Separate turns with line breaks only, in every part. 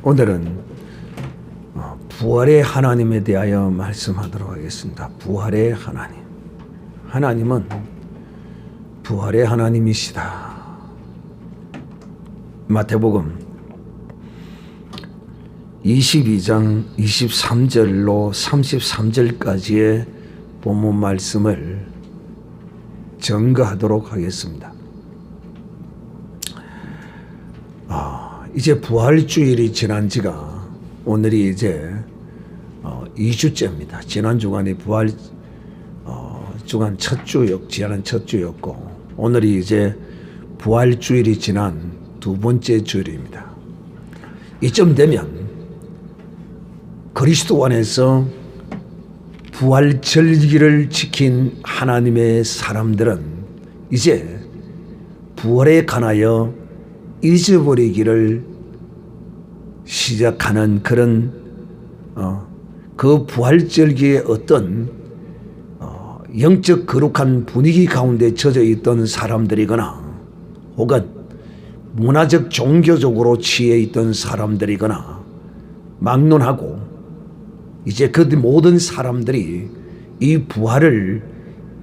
오늘은 부활의 하나님에 대하여 말씀하도록 하겠습니다. 부활의 하나님. 하나님은 부활의 하나님이시다. 마태복음 22장 23절로 33절까지의 본문 말씀을 전가하도록 하겠습니다. 이제 부활주일이 지난 지가 오늘이 이제 2주째입니다. 지난 주간이 부활 주간 첫 주였고 오늘이 이제 부활주일이 지난 두 번째 주일입니다. 이쯤 되면 그리스도 안에서 부활절기를 지킨 하나님의 사람들은 이제 부활에 관하여 잊어버리기를 시작하는 그런 그 부활절기의 어떤 영적 거룩한 분위기 가운데 젖어 있던 사람들이거나 혹은 문화적 종교적으로 취해 있던 사람들이거나 막론하고 이제 그 모든 사람들이 이 부활을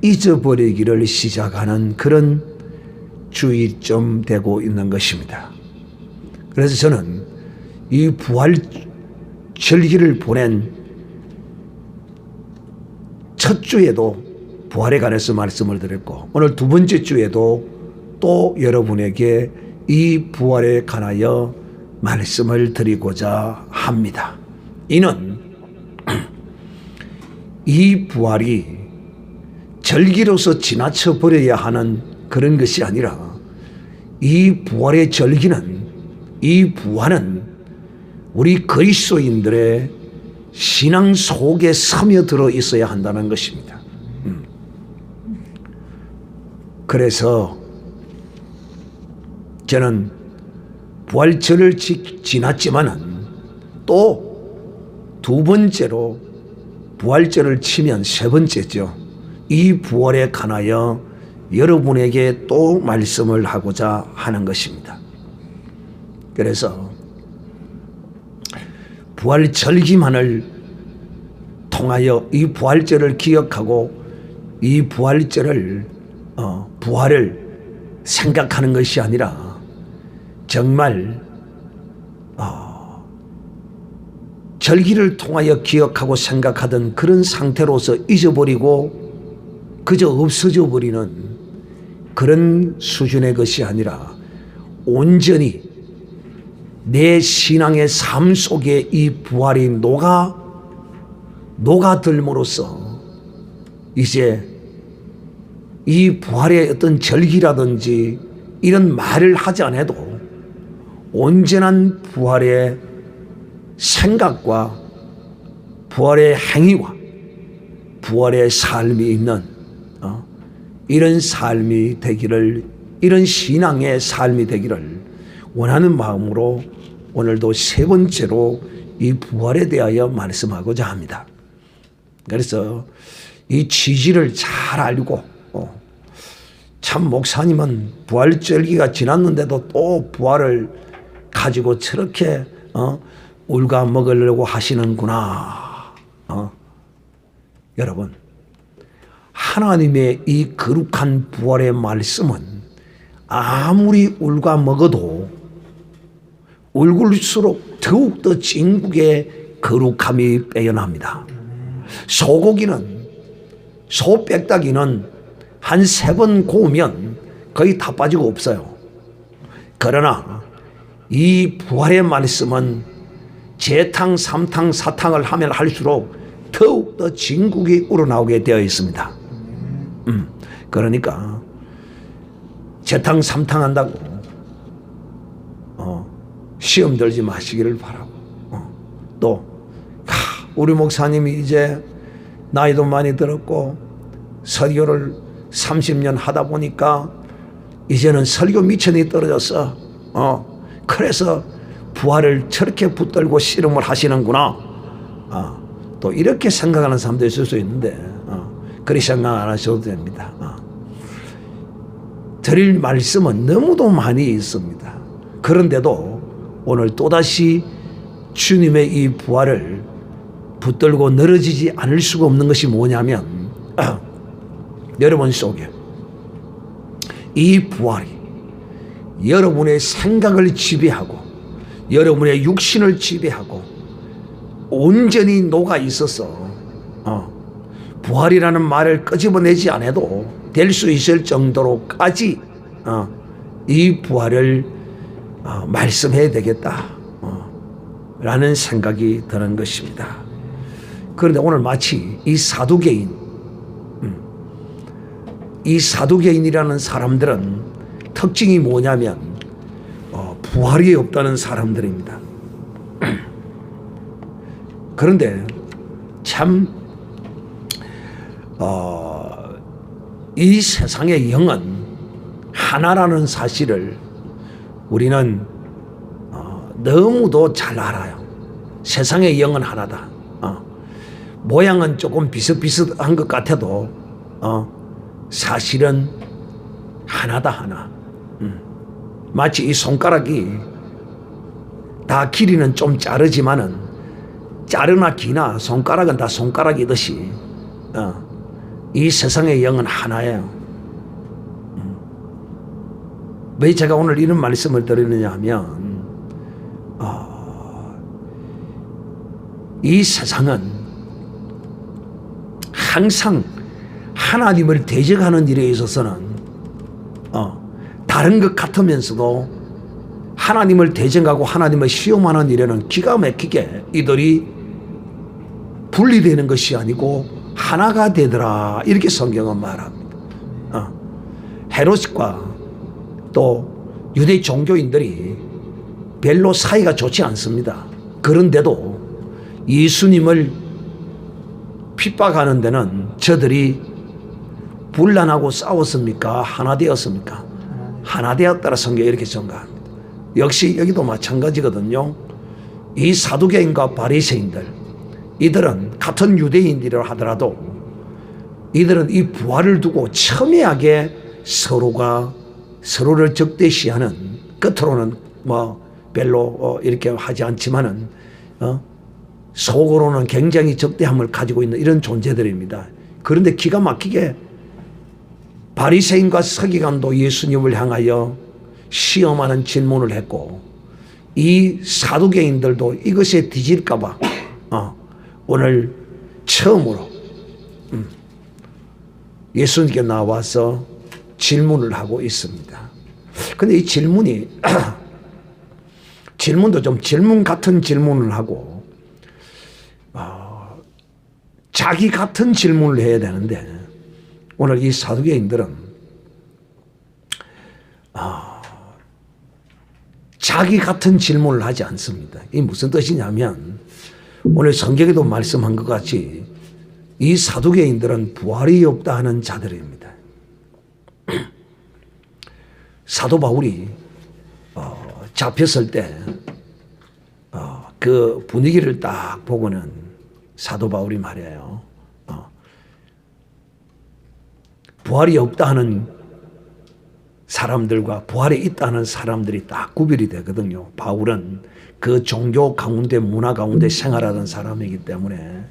잊어버리기를 시작하는 그런 주의점 되고 있는 것입니다. 그래서 저는 이 부활 절기를 보낸 첫 주에도 부활에 관해서 말씀을 드렸고 오늘 두 번째 주에도 또 여러분에게 이 부활에 관하여 말씀을 드리고자 합니다. 이는 이 부활이 절기로서 지나쳐 버려야 하는 그런 것이 아니라 이 부활의 절기는 이 부활은 우리 그리스도인들의 신앙 속에 스며들어 있어야 한다는 것입니다. 그래서 저는 부활절을 지났지만은 또 두 번째로 부활절을 치면 세 번째죠. 이 부활에 관하여 여러분에게 또 말씀을 하고자 하는 것입니다. 그래서 부활절기만을 통하여 이 부활절을 기억하고 이 부활절을 부활을 생각하는 것이 아니라 정말 절기를 통하여 기억하고 생각하던 그런 상태로서 잊어버리고 그저 없어져 버리는 그런 수준의 것이 아니라 온전히 내 신앙의 삶 속에 이 부활이 녹아들므로써 이제 이 부활의 어떤 절기라든지 이런 말을 하지 않아도 온전한 부활의 생각과 부활의 행위와 부활의 삶이 있는 이런 삶이 되기를, 이런 신앙의 삶이 되기를 원하는 마음으로 오늘도 세 번째로 이 부활에 대하여 말씀하고자 합니다. 그래서 이 취지를 잘 알고 참 목사님은 부활절기가 지났는데도 또 부활을 가지고 저렇게 울가 먹으려고 하시는구나. 여러분, 하나님의 이 거룩한 부활의 말씀은 아무리 울가 먹어도 울굴수록 더욱더 진국의 거룩함이 빼어납니다. 소고기는, 소 빽다기는 한 3번 구우면 거의 다 빠지고 없어요. 그러나 이 부활의 말씀은 재탕, 3탕, 4탕을 하면 할수록 더욱더 진국이 우러나오게 되어 있습니다. 그러니까 재탕, 3탕 한다고 시험 들지 마시기를 바라고 또 우리 목사님이 이제 나이도 많이 들었고 설교를 30년 하다 보니까 이제는 설교 미천이 떨어졌어. 그래서 부활을 저렇게 붙들고 씨름을 하시는구나. 또 이렇게 생각하는 사람도 있을 수 있는데 그렇게 생각 안 하셔도 됩니다. 드릴 말씀은 너무도 많이 있습니다. 그런데도 오늘 또다시 주님의 이 부활을 붙들고 늘어지지 않을 수가 없는 것이 뭐냐면 여러분 속에 이 부활이 여러분의 생각을 지배하고 여러분의 육신을 지배하고 온전히 녹아 있어서 부활이라는 말을 끄집어내지 않아도 될 수 있을 정도로까지 이 부활을 말씀해야 되겠다 라는 생각이 드는 것입니다. 그런데 오늘 마치 이 사두개인이라는 사람들은 특징이 뭐냐면 부활이 없다는 사람들입니다. 그런데 참 이 세상의 영은 하나라는 사실을 우리는 너무도 잘 알아요. 세상의 영은 하나다. 모양은 조금 비슷비슷한 것 같아도 사실은 하나다 하나. 마치 이 손가락이 다 길이는 좀 자르지만은 자르나 기나 손가락은 다 손가락이듯이 이 세상의 영은 하나예요. 왜 제가 오늘 이런 말씀을 드리느냐 하면 이 세상은 항상 하나님을 대적하는 일에 있어서는 다른 것 같으면서도 하나님을 대적하고 하나님을 시험하는 일에는 기가 막히게 이들이 분리되는 것이 아니고 하나가 되더라 이렇게 성경은 말합니다. 헤롯과 또 유대 종교인들이 별로 사이가 좋지 않습니다. 그런데도 예수님을 핍박하는 데는 저들이 분란하고 싸웠습니까? 하나 되었습니까? 하나 되었다라 성경이 이렇게 전가합니다. 역시 여기도 마찬가지거든요. 이 사두개인과 바리새인들 이들은 같은 유대인이라 하더라도 이들은 이 부활을 두고 첨예하게 서로가 서로를 적대시하는, 겉으로는 뭐 별로 이렇게 하지 않지만은 속으로는 굉장히 적대함을 가지고 있는 이런 존재들입니다. 그런데 기가 막히게 바리새인과 서기관도 예수님을 향하여 시험하는 질문을 했고 이 사두개인들도 이것에 뒤질까 봐 오늘 처음으로 예수님께 나와서 질문을 하고 있습니다. 근데 이 질문도 좀 질문 같은 질문을 하고 자기 같은 질문을 해야 되는데 오늘 이 사두개인들은 자기 같은 질문을 하지 않습니다. 이게 무슨 뜻이냐면 오늘 성경에도 말씀한 것 같이 이 사두개인들은 부활이 없다 하는 자들입니다. 사도 바울이 잡혔을 때 그 분위기를 딱 보고는 사도 바울이 말이에요. 부활이 없다 하는 사람들과 부활이 있다 하는 사람들이 딱 구별이 되거든요. 바울은 그 종교 가운데 문화 가운데 생활하던 사람이기 때문에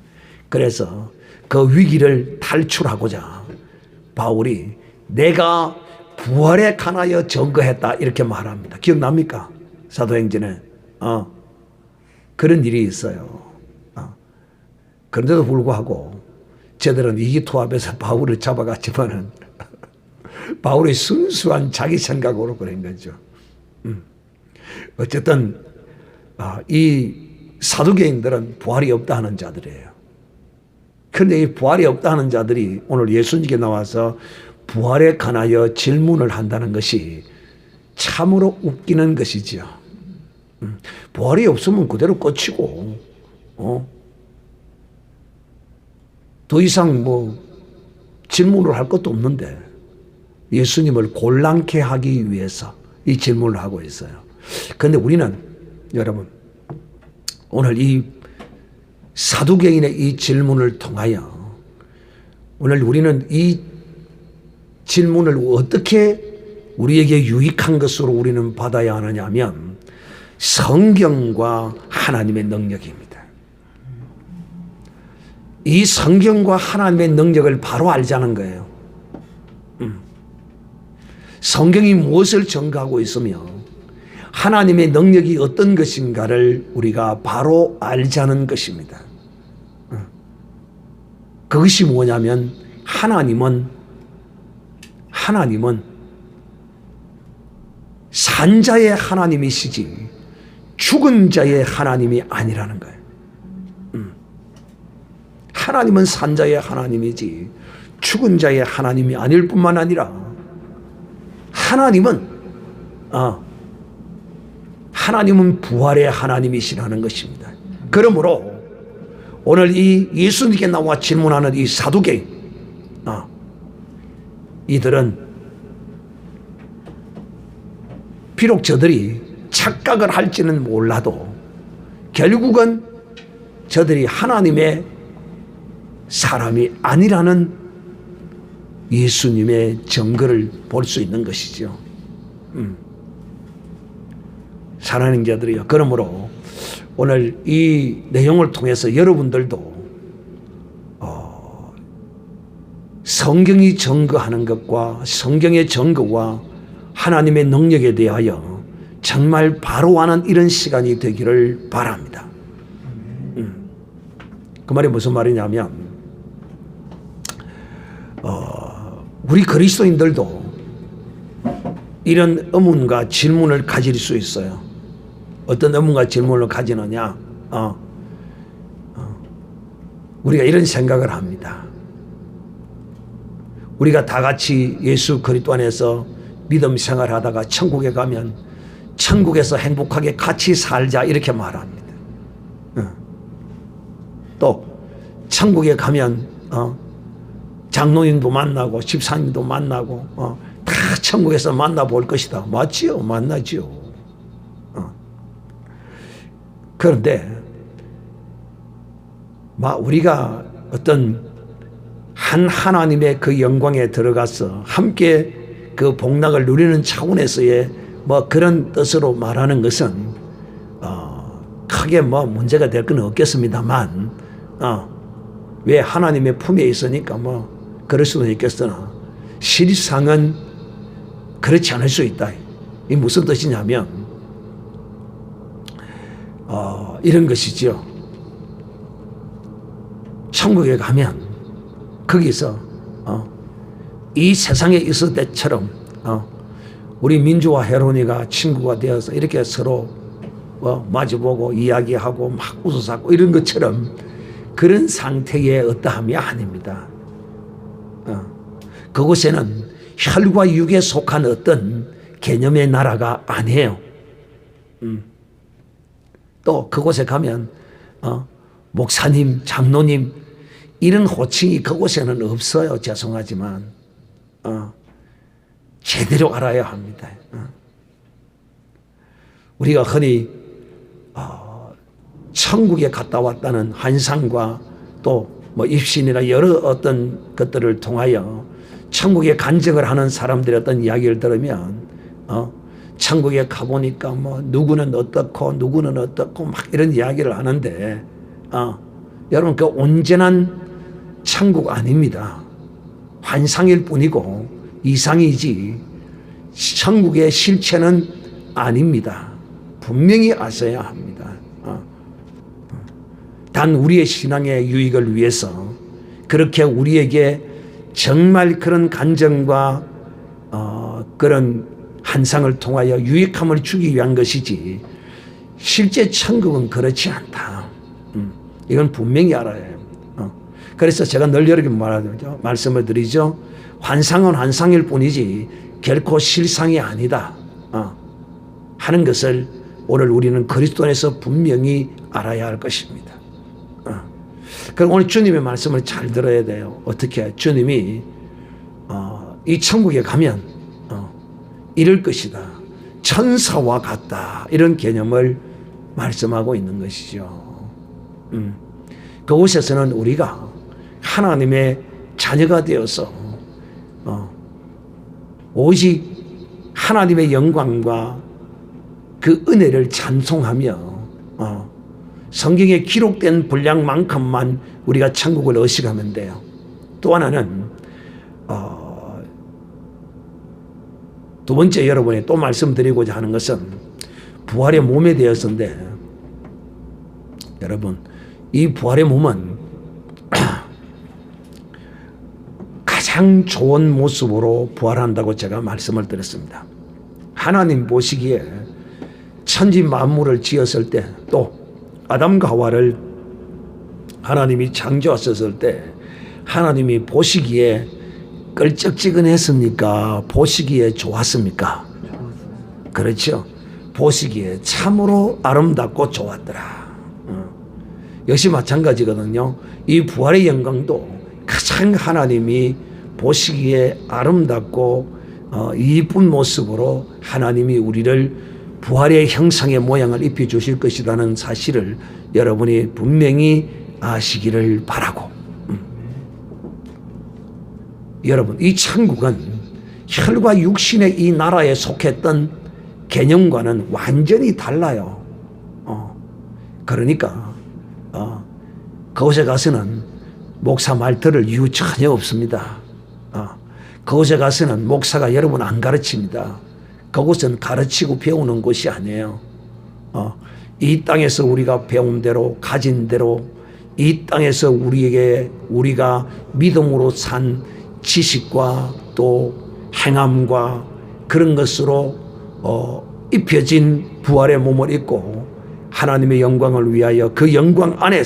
그래서 그 위기를 탈출하고자 바울이 내가 부활에 관하여 증거했다 이렇게 말합니다. 기억납니까? 사도행전에 그런 일이 있어요. 그런데도 불구하고 저들은 이기투합에서 바울을 잡아갔지만은 바울의 순수한 자기 생각으로 그런 거죠. 어쨌든 이 사두개인들은 부활이 없다 하는 자들이에요. 그런데 이 부활이 없다 하는 자들이 오늘 예수님께 나와서 부활에 관하여 질문을 한다는 것이 참으로 웃기는 것이죠. 부활이 없으면 그대로 끝이고 더 이상 뭐 질문을 할 것도 없는데 예수님을 곤란케 하기 위해서 이 질문을 하고 있어요. 그런데 우리는 여러분 오늘 이 사두개인의 이 질문을 통하여 오늘 우리는 이 질문을 어떻게 우리에게 유익한 것으로 우리는 받아야 하느냐 하면 성경과 하나님의 능력입니다. 이 성경과 하나님의 능력을 바로 알자는 거예요. 성경이 무엇을 증거하고 있으며 하나님의 능력이 어떤 것인가를 우리가 바로 알자는 것입니다. 그것이 뭐냐면 하나님은 산 자의 하나님이시지 죽은 자의 하나님이 아니라는 거예요. 하나님은 산 자의 하나님이지 죽은 자의 하나님이 아닐 뿐만 아니라 하나님은 부활의 하나님이시라는 것입니다. 그러므로 오늘 이 예수님께 나와 질문하는 이 사두개인 이들은 비록 저들이 착각을 할지는 몰라도 결국은 저들이 하나님의 사람이 아니라는 예수님의 증거를 볼 수 있는 것이죠. 사랑하는 자들이요. 그러므로 오늘 이 내용을 통해서 여러분들도 성경이 증거하는 것과 성경의 증거와 하나님의 능력에 대하여 정말 바로 아는 이런 시간이 되기를 바랍니다. 그 말이 무슨 말이냐면 우리 그리스도인들도 이런 의문과 질문을 가질 수 있어요. 어떤 의문과 질문을 가지느냐? 우리가 이런 생각을 합니다. 우리가 다 같이 예수 그리스도 안에서 믿음 생활하다가 천국에 가면 천국에서 행복하게 같이 살자 이렇게 말합니다. 또 천국에 가면 장로님도 만나고 집사님도 만나고 다 천국에서 만나볼 것이다. 맞지요? 만나지요. 그런데 우리가 어떤 하나님의 그 영광에 들어가서 함께 그 복락을 누리는 차원에서의 그런 뜻으로 말하는 것은 크게 문제가 될 건 없겠습니다만 왜 하나님의 품에 있으니까 그럴 수는 있겠으나 실상은 그렇지 않을 수 있다. 이 무슨 뜻이냐면 이런 것이죠. 천국에 가면 거기서 이 세상에 있을 때처럼 우리 민주와 헤로니가 친구가 되어서 이렇게 서로 마주보고 이야기하고 막 웃어사고 이런 것처럼 그런 상태의 어떠함이 아닙니다. 그곳에는 혈과 육에 속한 어떤 개념의 나라가 아니에요. 또 그곳에 가면 목사님, 장로님 이런 호칭이 그곳에는 없어요. 죄송하지만 제대로 알아야 합니다. 우리가 흔히 천국에 갔다 왔다는 환상과 또 입신이나 여러 어떤 것들을 통하여 천국에 간증을 하는 사람들의 어떤 이야기를 들으면 천국에 가보니까 누구는 어떻고 누구는 어떻고 막 이런 이야기를 하는데 여러분 그 온전한 천국 아닙니다. 환상일 뿐이고 이상이지 천국의 실체는 아닙니다. 분명히 아셔야 합니다. 단 우리의 신앙의 유익을 위해서 그렇게 우리에게 정말 그런 간증과 그런 환상을 통하여 유익함을 주기 위한 것이지 실제 천국은 그렇지 않다. 이건 분명히 알아야 해요. 그래서 제가 늘 여러 번 말씀을 드리죠. 환상은 환상일 뿐이지 결코 실상이 아니다 하는 것을 오늘 우리는 그리스도 안에서 분명히 알아야 할 것입니다. 그럼 오늘 주님의 말씀을 잘 들어야 돼요. 어떻게? 주님이 이 천국에 가면 이럴 것이다. 천사와 같다. 이런 개념을 말씀하고 있는 것이죠. 그곳에서는 우리가 하나님의 자녀가 되어서 오직 하나님의 영광과 그 은혜를 찬송하며 성경에 기록된 분량만큼만 우리가 천국을 의식하면 돼요. 또 하나는 두 번째 여러분이 또 말씀드리고자 하는 것은 부활의 몸에 대해서인데, 여러분 이 부활의 몸은 가장 좋은 모습으로 부활한다고 제가 말씀을 드렸습니다. 하나님 보시기에 천지 만물을 지었을 때, 또 아담과 하와를 하나님이 창조하셨을 때 하나님이 보시기에 끌쩍지근했습니까? 보시기에 좋았습니까? 그렇죠. 보시기에 참으로 아름답고 좋았더라. 역시 마찬가지거든요. 이 부활의 영광도 가장 하나님이 보시기에 아름답고 이쁜 모습으로 하나님이 우리를 부활의 형상의 모양을 입혀주실 것이라는 사실을 여러분이 분명히 아시기를 바라고, 여러분 이 천국은 혈과 육신의 이 나라에 속했던 개념과는 완전히 달라요. 그러니까 그곳에 가서는 목사 말 들을 이유 전혀 없습니다. 그곳에 가서는 목사가 여러분 안 가르칩니다. 그곳은 가르치고 배우는 곳이 아니에요. 이 땅에서 우리가 배운 대로, 가진 대로, 이 땅에서 우리가 믿음으로 산 지식과 또 행함과 그런 것으로 입혀진 부활의 몸을 입고 하나님의 영광을 위하여 그 영광 안에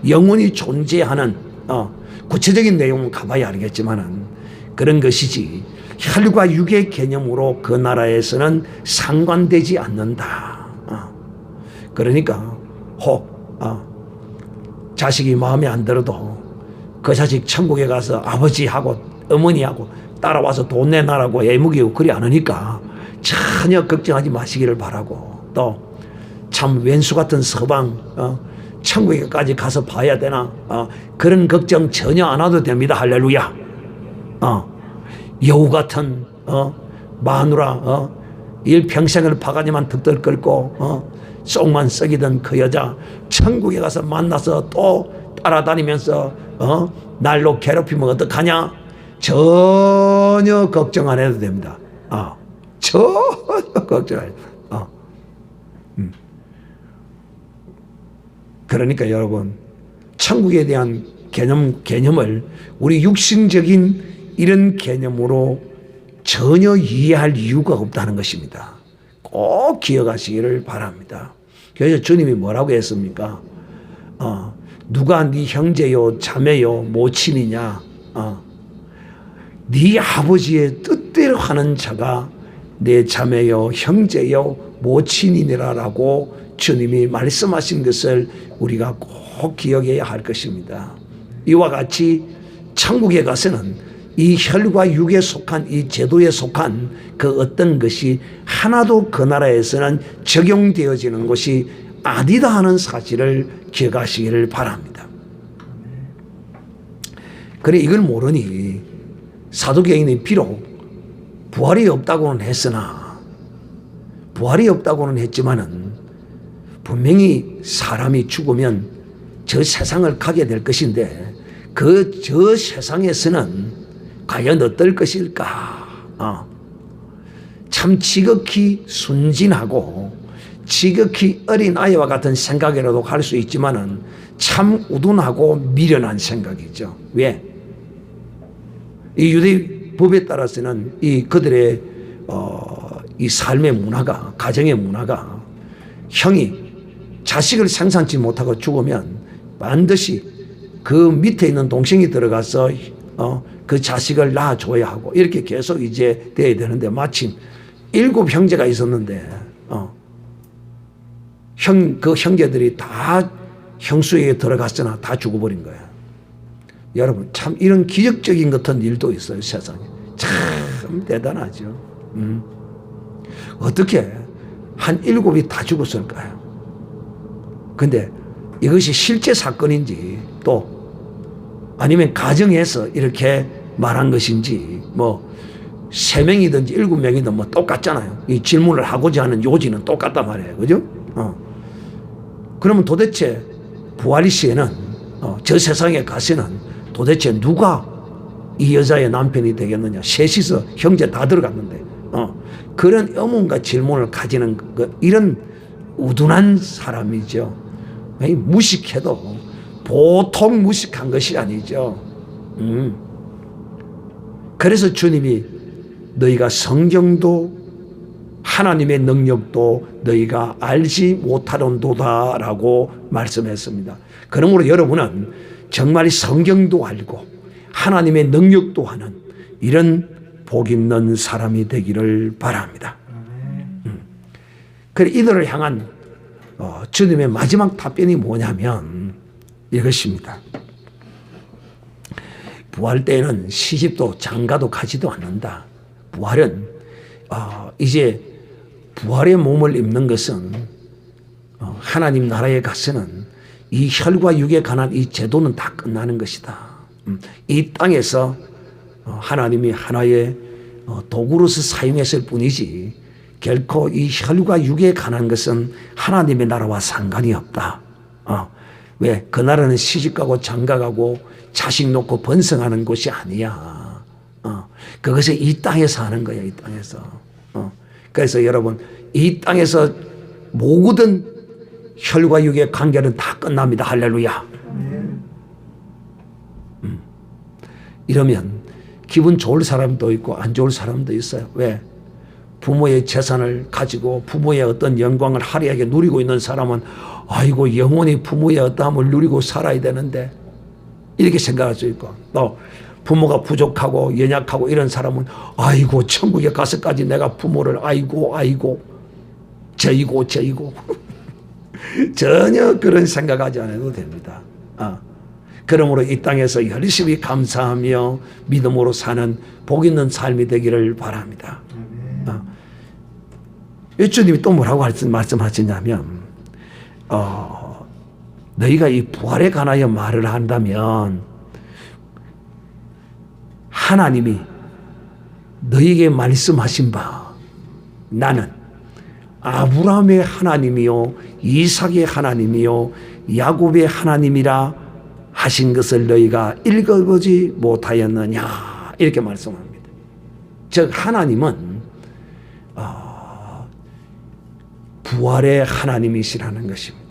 영원히 존재하는, 구체적인 내용은 가봐야 알겠지만은 그런 것이지, 혈과 육의 개념으로 그 나라에서는 상관되지 않는다. 그러니까 자식이 마음에 안 들어도 그 자식 천국에 가서 아버지하고 어머니하고 따라와서 돈 내놔라고 애무기고 그리 안 하니까 전혀 걱정하지 마시기를 바라고, 또 참 왼수 같은 서방 천국에까지 가서 봐야 되나, 그런 걱정 전혀 안 해도 됩니다. 할렐루야. 여우 같은 마누라, 일평생을 바가지만 득들 끌고 쏙만 썩이던 그 여자 천국에 가서 만나서 또 따라다니면서 날로 괴롭히면 어떡하냐? 전혀 걱정 안 해도 됩니다. 전혀 걱정 안 해도 됩니다. 그러니까 여러분, 천국에 대한 개념을 우리 육신적인 이런 개념으로 전혀 이해할 이유가 없다는 것입니다. 꼭 기억하시기를 바랍니다. 그래서 주님이 뭐라고 했습니까? 누가 네 형제요 자매요 모친이냐? 네 아버지의 뜻대로 하는 자가 내 자매요 형제요 모친이니라라고 주님이 말씀하신 것을 우리가 꼭 기억해야 할 것입니다. 이와 같이 천국에 가서는 이 혈과 육에 속한, 이 제도에 속한 그 어떤 것이 하나도 그 나라에서는 적용되어지는 것이 아니다 하는 사실을 기억하시기를 바랍니다. 그래, 이걸 모르니 사도계인이 비록 부활이 없다고는 했으나, 부활이 없다고는 했지만은 분명히 사람이 죽으면 저 세상을 가게 될 것인데 저 세상에서는 과연 어떨 것일까? 참 지극히 순진하고 지극히 어린아이와 같은 생각이라도 할 수 있지만은 참 우둔하고 미련한 생각이죠. 왜? 이 유대 법에 따라서는 이 그들의 이 삶의 문화가, 가정의 문화가, 형이 자식을 생산치 못하고 죽으면 반드시 그 밑에 있는 동생이 들어가서 그 자식을 낳아줘야 하고, 이렇게 계속 이제 돼야 되는데, 마침 7 형제가 있었는데 그 형제들이 다 형수에게 들어갔으나 다 죽어버린 거예요. 여러분, 참 이런 기적적인 같은 일도 있어요. 세상에 참 대단하죠. 어떻게 한 7이 다 죽었을까요? 근데 이것이 실제 사건인지, 또 아니면 가정에서 이렇게 말한 것인지, 뭐 3명이든지 7명이든 뭐 똑같잖아요. 이 질문을 하고자 하는 요지는 똑같단 말이에요. 그죠? 그러면 도대체 부활의 시에는 저 세상에 가서는 도대체 누가 이 여자의 남편이 되겠느냐? 셋이서 형제 다 들어갔는데 그런 의문과 질문을 가지는 이런 우둔한 사람이죠. 무식해도 보통 무식한 것이 아니죠. 그래서 주님이 너희가 성경도 하나님의 능력도 너희가 알지 못하론도다라고 말씀했습니다. 그러므로 여러분은 정말 성경도 알고 하나님의 능력도 하는 이런 복 있는 사람이 되기를 바랍니다. 그래 이들을 향한 주님의 마지막 답변이 뭐냐면 이것입니다. 부활 때에는 시집도 장가도 가지도 않는다. 부활은 이제 부활의 몸을 입는 것은 하나님 나라에 가서는 이 혈과 육에 관한 이 제도는 다 끝나는 것이다. 이 땅에서 하나님이 하나의 도구로서 사용했을 뿐이지 결코 이 혈과 육에 관한 것은 하나님의 나라와 상관이 없다. 왜? 그 나라는 시집가고 장가가고 자식 놓고 번성하는 곳이 아니야. 그것이 이 땅에서 하는 거야. 이 땅에서. 그래서 여러분 이 땅에서 모든 혈과 육의 관계는 다 끝납니다. 할렐루야. 이러면 기분 좋을 사람도 있고 안 좋을 사람도 있어요. 왜? 부모의 재산을 가지고 부모의 어떤 영광을 화려하게 누리고 있는 사람은 아이고 영원히 부모의 어떠함을 누리고 살아야 되는데 이렇게 생각할 수 있고 또 부모가 부족하고 연약하고 이런 사람은 아이고 천국에 가서까지 내가 부모를 아이고 죄이고 전혀 그런 생각하지 않아도 됩니다. 그러므로 이 땅에서 열심히 감사하며 믿음으로 사는 복 있는 삶이 되기를 바랍니다. 예수님이 또 뭐라고 말씀하시냐면 너희가 이 부활에 관하여 말을 한다면 하나님이 너희에게 말씀하신 바 나는 아브라함의 하나님이요 이삭의 하나님이요 야곱의 하나님이라 하신 것을 너희가 읽어보지 못하였느냐 이렇게 말씀합니다. 즉 하나님은 부활의 하나님이시라는 것입니다.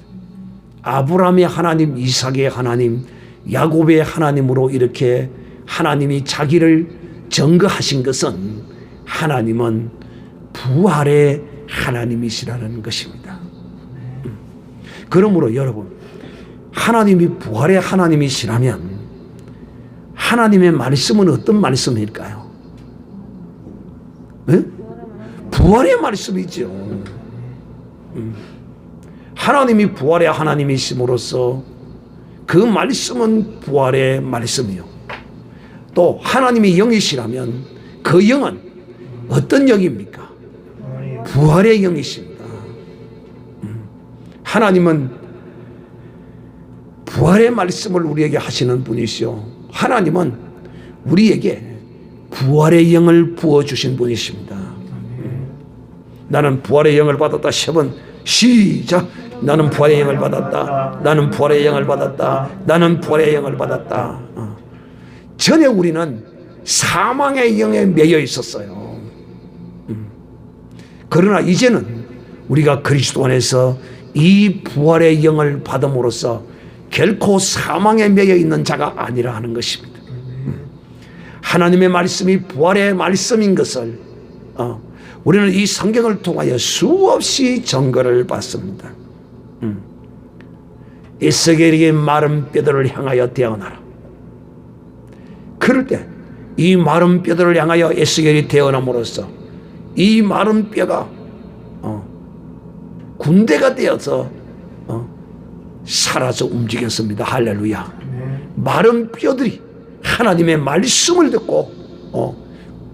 아브라함의 하나님, 이삭의 하나님, 야곱의 하나님으로 이렇게 하나님이 자기를 증거하신 것은 하나님은 부활의 하나님이시라는 것입니다. 그러므로 여러분 하나님이 부활의 하나님이시라면 하나님의 말씀은 어떤 말씀일까요? 네? 부활의 말씀이죠. 하나님이 부활의 하나님이심으로써 그 말씀은 부활의 말씀이요. 또 하나님이 영이시라면 그 영은 어떤 영입니까? 부활의 영이십니다. 하나님은 부활의 말씀을 우리에게 하시는 분이시요. 하나님은 우리에게 부활의 영을 부어주신 분이십니다. 나는 부활의 영을 받았다. 7번 시작. 나는 부활의 영을 받았다. 나는 부활의 영을 받았다. 나는 부활의 영을 받았다. 전에 우리는 사망의 영에 매여 있었어요. 그러나 이제는 우리가 그리스도 안에서 이 부활의 영을 받음으로써 결코 사망에 매여 있는 자가 아니라 하는 것입니다. 하나님의 말씀이 부활의 말씀인 것을 우리는 이 성경을 통하여 수없이 증거를 받습니다. 에스겔에게 마른 뼈들을 향하여 태어나라. 그럴 때 이 마른 뼈들을 향하여 에스겔이 태어남으로써 이 마른 뼈가 군대가 되어서 살아서 움직였습니다. 할렐루야. 마른 뼈들이 하나님의 말씀을 듣고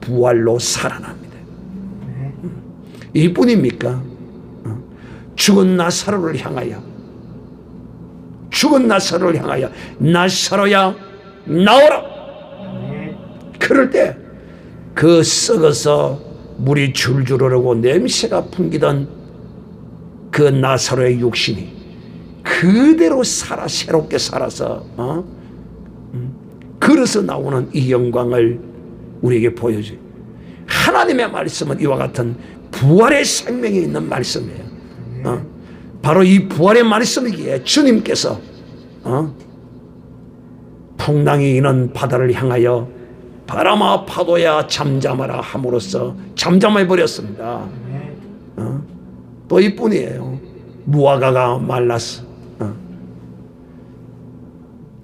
부활로 살아납니다. 이뿐입니까? 죽은 나사로를 향하여 나사로야 나오라. 그럴 때 그 썩어서 물이 줄줄 흐르고 냄새가 풍기던 그 나사로의 육신이 그대로 새롭게 살아서 걸어서 나오는 이 영광을 우리에게 보여줘요. 하나님의 말씀은 이와 같은 부활의 생명이 있는 말씀이에요. 바로 이 부활의 말씀이기에 주님께서 풍랑이 이는 바다를 향하여 바람아 파도야 잠잠하라 함으로써 잠잠해 버렸습니다. 또 이뿐이에요. 무화과가 말랐어.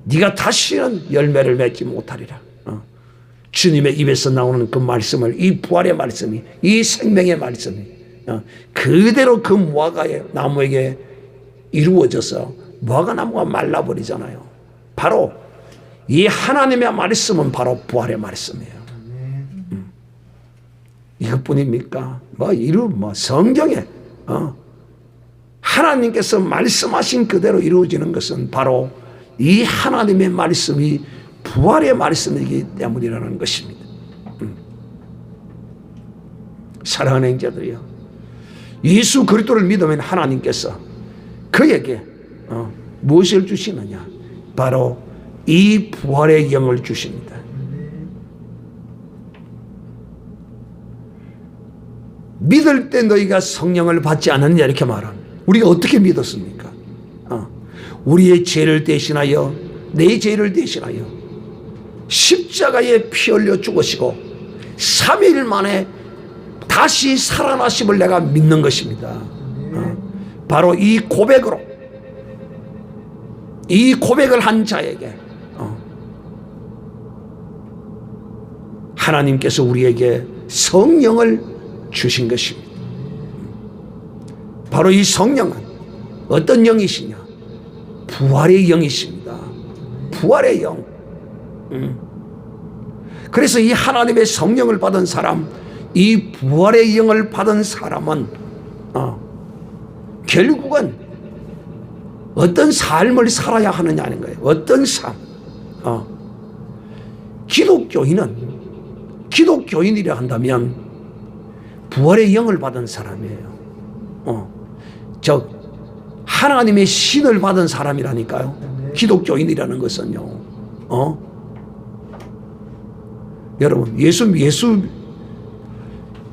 네가 다시는 열매를 맺지 못하리라. 주님의 입에서 나오는 그 말씀을, 이 부활의 말씀이, 이 생명의 말씀이 그대로 그 무화과의 나무에게 이루어져서 무화과 나무가 말라버리잖아요. 바로 이 하나님의 말씀은 바로 부활의 말씀이에요. 이것뿐입니까? 성경에 하나님께서 말씀하신 그대로 이루어지는 것은 바로 이 하나님의 말씀이 부활의 말씀이기 때문이라는 것입니다. 사랑하는 형제들이요, 예수 그리스도를 믿으면 하나님께서 그에게 무엇을 주시느냐? 바로 이 부활의 영을 주십니다. 믿을 때 너희가 성령을 받지 않았냐 이렇게 말합니다. 우리가 어떻게 믿었습니까? 우리의 죄를 대신하여, 내 죄를 대신하여 십자가에 피 흘려 죽으시고 3일 만에 다시 살아나심을 내가 믿는 것입니다. 바로 이 고백으로, 이 고백을 한 자에게 하나님께서 우리에게 성령을 주신 것입니다. 바로 이 성령은 어떤 영이시냐? 부활의 영이십니다. 부활의 영. 그래서 이 하나님의 성령을 받은 사람, 이 부활의 영을 받은 사람은 결국은 어떤 삶을 살아야 하느냐는 거예요. 어떤 삶. 기독교인이라 한다면 부활의 영을 받은 사람이에요. 즉 하나님의 신을 받은 사람이라니까요. 기독교인이라는 것은요. 여러분,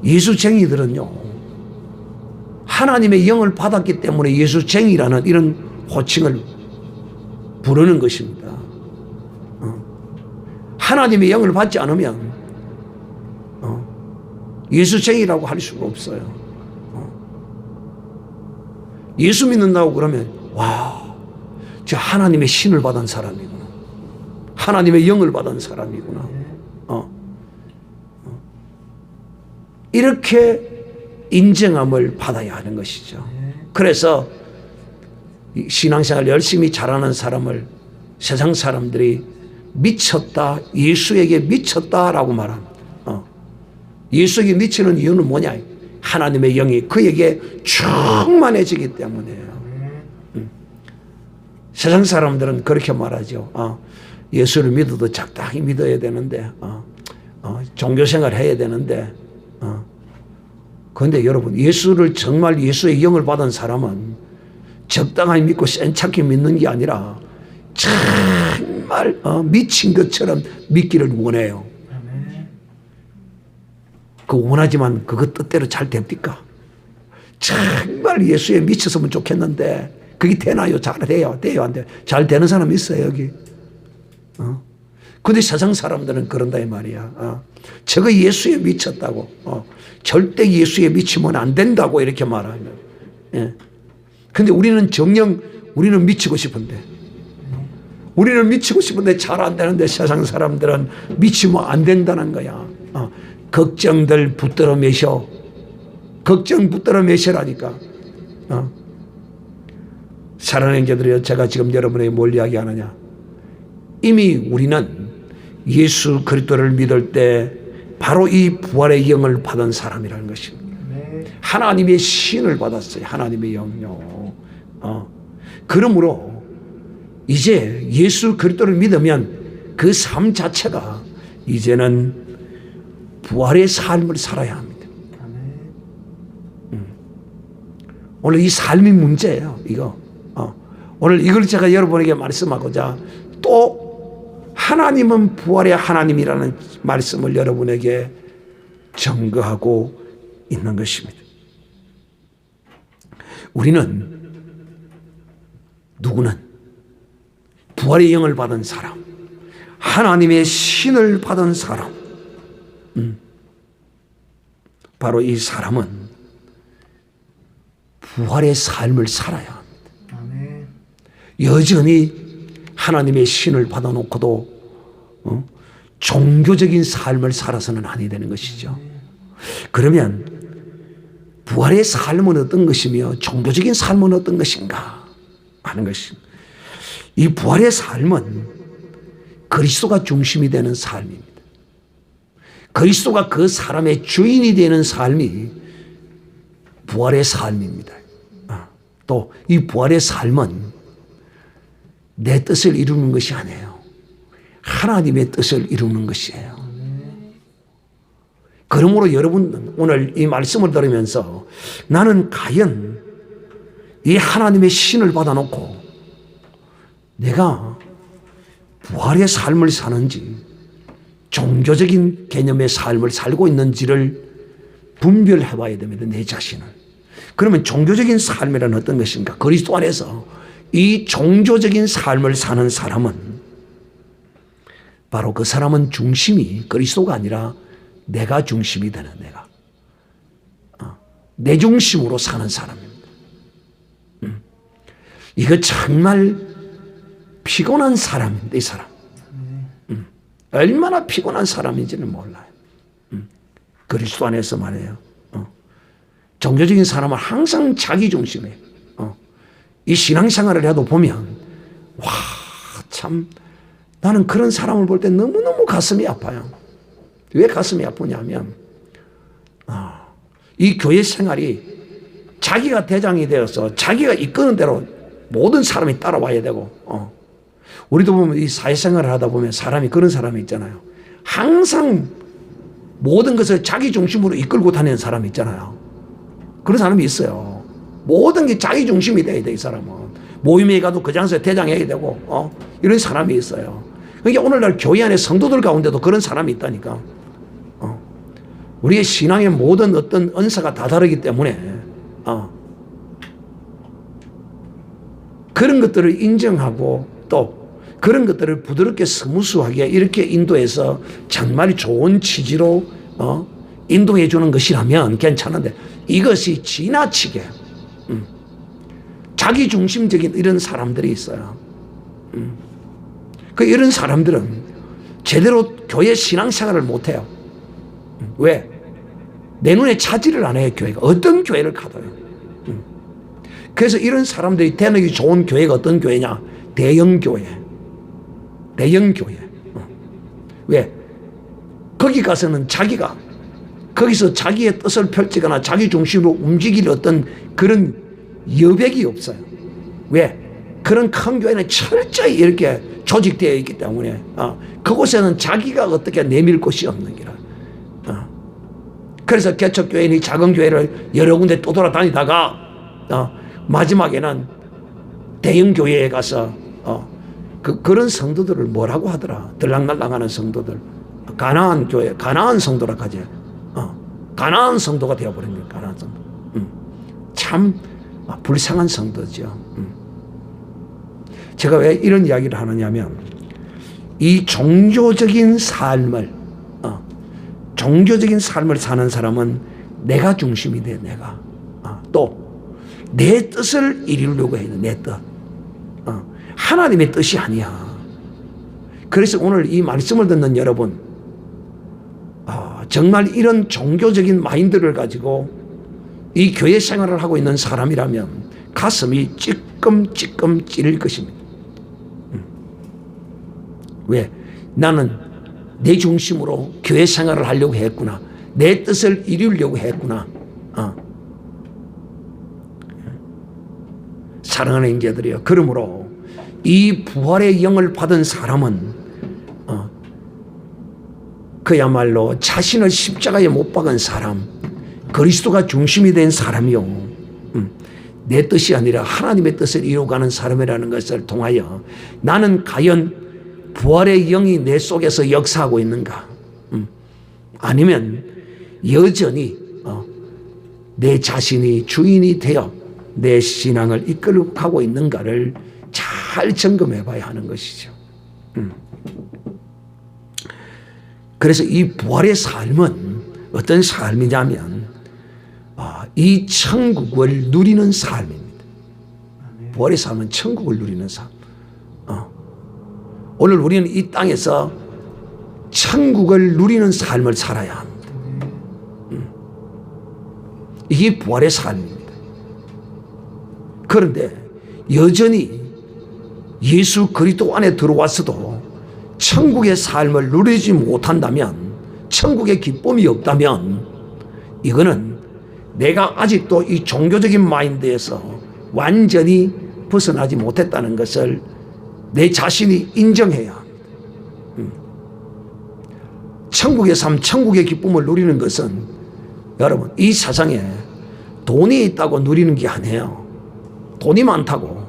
예수쟁이들은요, 하나님의 영을 받았기 때문에 예수쟁이라는 이런 호칭을 부르는 것입니다. 하나님의 영을 받지 않으면 예수쟁이라고 할 수가 없어요. 예수 믿는다고 그러면 와, 저 하나님의 신을 받은 사람이구나, 하나님의 영을 받은 사람이구나, 이렇게 인정함을 받아야 하는 것이죠. 그래서 신앙생활 열심히 잘하는 사람을 세상 사람들이 미쳤다, 예수에게 미쳤다라고 말합니다. 예수에게 미치는 이유는 뭐냐? 하나님의 영이 그에게 충만해지기 때문이에요. 세상 사람들은 그렇게 말하죠. 예수를 믿어도 적당히 믿어야 되는데, 종교생활 해야 되는데, 그런데 여러분, 예수를 정말 예수의 영을 받은 사람은 적당히 믿고 센착히 믿는 게 아니라 정말 미친 것처럼 믿기를 원해요. 그 원하지만 그것 뜻대로 잘 됩니까? 정말 예수에 미쳤으면 좋겠는데 그게 되나요? 잘 돼요? 안 돼요? 잘 되는 사람 있어요, 여기? 근데 세상 사람들은 그런다 이 말이야. 저거 예수에 미쳤다고. 절대 예수에 미치면 안 된다고 이렇게 말하는. 예. 근데 우리는 우리는 미치고 싶은데. 우리는 미치고 싶은데 잘 안 되는데 세상 사람들은 미치면 안 된다는 거야. 걱정들 붙들어 매셔. 걱정 붙들어 매셔라니까. 사랑하는 형제들이여, 제가 지금 여러분에게 뭘 이야기하느냐? 이미 우리는 예수 그리스도를 믿을 때 바로 이 부활의 영을 받은 사람이라는 것입니다. 하나님의 신을 받았어요. 하나님의 영요. 그러므로 이제 예수 그리스도를 믿으면 그 삶 자체가 이제는 부활의 삶을 살아야 합니다. 오늘 이 삶이 문제예요. 이거. 오늘 이걸 제가 여러분에게 말씀하고자, 또 하나님은 부활의 하나님이라는 말씀을 여러분에게 증거하고 있는 것입니다. 우리는 누구는 부활의 영을 받은 사람, 하나님의 신을 받은 사람, 바로 이 사람은 부활의 삶을 살아야 합니다. 아멘. 여전히 하나님의 신을 받아놓고도 종교적인 삶을 살아서는 아니 되는 것이죠. 그러면 부활의 삶은 어떤 것이며 종교적인 삶은 어떤 것인가 하는 것입니다. 이 부활의 삶은 그리스도가 중심이 되는 삶입니다. 그리스도가 그 사람의 주인이 되는 삶이 부활의 삶입니다. 또 이 부활의 삶은 내 뜻을 이루는 것이 아니에요. 하나님의 뜻을 이루는 것이에요. 그러므로 여러분 오늘 이 말씀을 들으면서 나는 과연 이 하나님의 신을 받아놓고 내가 부활의 삶을 사는지 종교적인 개념의 삶을 살고 있는지를 분별해 봐야 됩니다. 내 자신을. 그러면 종교적인 삶이란 어떤 것인가? 그리스도 안에서 이 종교적인 삶을 사는 사람은 바로 그 사람은 중심이 그리스도가 아니라 내가 중심이 되는, 내가 내 중심으로 사는 사람입니다. 이거 정말 피곤한 사람인데, 이 사람 얼마나 피곤한 사람인지는 몰라요. 그리스도 안에서 말해요. 종교적인 사람은 항상 자기 중심이에요. 이 신앙생활을 해도 보면 와, 참 나는 그런 사람을 볼 때 너무너무 가슴이 아파요. 왜 가슴이 아프냐면 이 교회 생활이 자기가 대장이 되어서 자기가 이끄는 대로 모든 사람이 따라와야 되고, 우리도 보면 이 사회생활을 하다 보면 사람이 그런 사람이 있잖아요. 항상 모든 것을 자기 중심으로 이끌고 다니는 사람이 있잖아요. 그런 사람이 있어요. 모든 게 자기 중심이 돼야 돼, 이 사람은. 모임에 가도 그 장소에 대장해야 되고, 이런 사람이 있어요. 그러니까 오늘날 교회 안에 성도들 가운데도 그런 사람이 있다니까. 우리의 신앙의 모든 어떤 은사가 다 다르기 때문에, 그런 것들을 인정하고 또 그런 것들을 부드럽게 스무스하게 이렇게 인도해서 정말 좋은 취지로 인도해 주는 것이라면 괜찮은데, 이것이 지나치게 자기 중심적인 이런 사람들이 있어요. 그 이런 사람들은 제대로 교회 신앙생활을 못해요. 왜? 내 눈에 차지를 안 해요, 교회가. 어떤 교회를 가도요. 그래서 이런 사람들이 되기 좋은 교회가 어떤 교회냐? 대형교회. 대형교회. 왜? 거기 가서는 자기가 거기서 자기의 뜻을 펼치거나 자기 중심으로 움직일 어떤 그런 여백이 없어요. 왜? 그런 큰 교회는 철저히 이렇게 조직되어 있기 때문에 그곳에는 자기가 어떻게 내밀 곳이 없는 기라. 그래서 개척교회니 작은 교회를 여러 군데 또 돌아다니다가 마지막에는 대형교회에 가서 그런 성도들을 뭐라고 하더라? 들락날락하는 성도들. 가나안 교회, 가나안 성도라 하지. 가나안 성도가 되어버린 거예요. 가나안 성도. 참 불쌍한 성도죠. 제가 왜 이런 이야기를 하느냐면, 이 종교적인 삶을 사는 사람은 내가 중심이 돼. 내가. 또 내 뜻을 이루려고 해야 돼. 내 뜻. 하나님의 뜻이 아니야. 그래서 오늘 이 말씀을 듣는 여러분, 정말 이런 종교적인 마인드를 가지고 이 교회 생활을 하고 있는 사람이라면 가슴이 찔끔찔끔 찔릴 것입니다. 왜? 나는 내 중심으로 교회 생활을 하려고 했구나. 내 뜻을 이루려고 했구나. 사랑하는 형제들이여, 그러므로 이 부활의 영을 받은 사람은 그야말로 자신을 십자가에 못 박은 사람, 그리스도가 중심이 된 사람이요. 내 뜻이 아니라 하나님의 뜻을 이루어가는 사람이라는 것을 통하여 나는 과연 부활의 영이 내 속에서 역사하고 있는가? 아니면 여전히 내 자신이 주인이 되어 내 신앙을 이끌고 가고 있는가를 잘 점검해 봐야 하는 것이죠. 그래서 이 부활의 삶은 어떤 삶이냐면 이 천국을 누리는 삶입니다. 부활의 삶은 천국을 누리는 삶. 오늘 우리는 이 땅에서 천국을 누리는 삶을 살아야 합니다. 이게 부활의 삶입니다. 그런데 여전히 예수 그리스도 안에 들어왔어도 천국의 삶을 누리지 못한다면, 천국의 기쁨이 없다면, 이거는 내가 아직도 이 종교적인 마인드에서 완전히 벗어나지 못했다는 것을 내 자신이 인정해야 합니다. 천국의 삶, 천국의 기쁨을 누리는 것은 여러분 이 세상에 돈이 있다고 누리는 게 아니에요. 돈이 많다고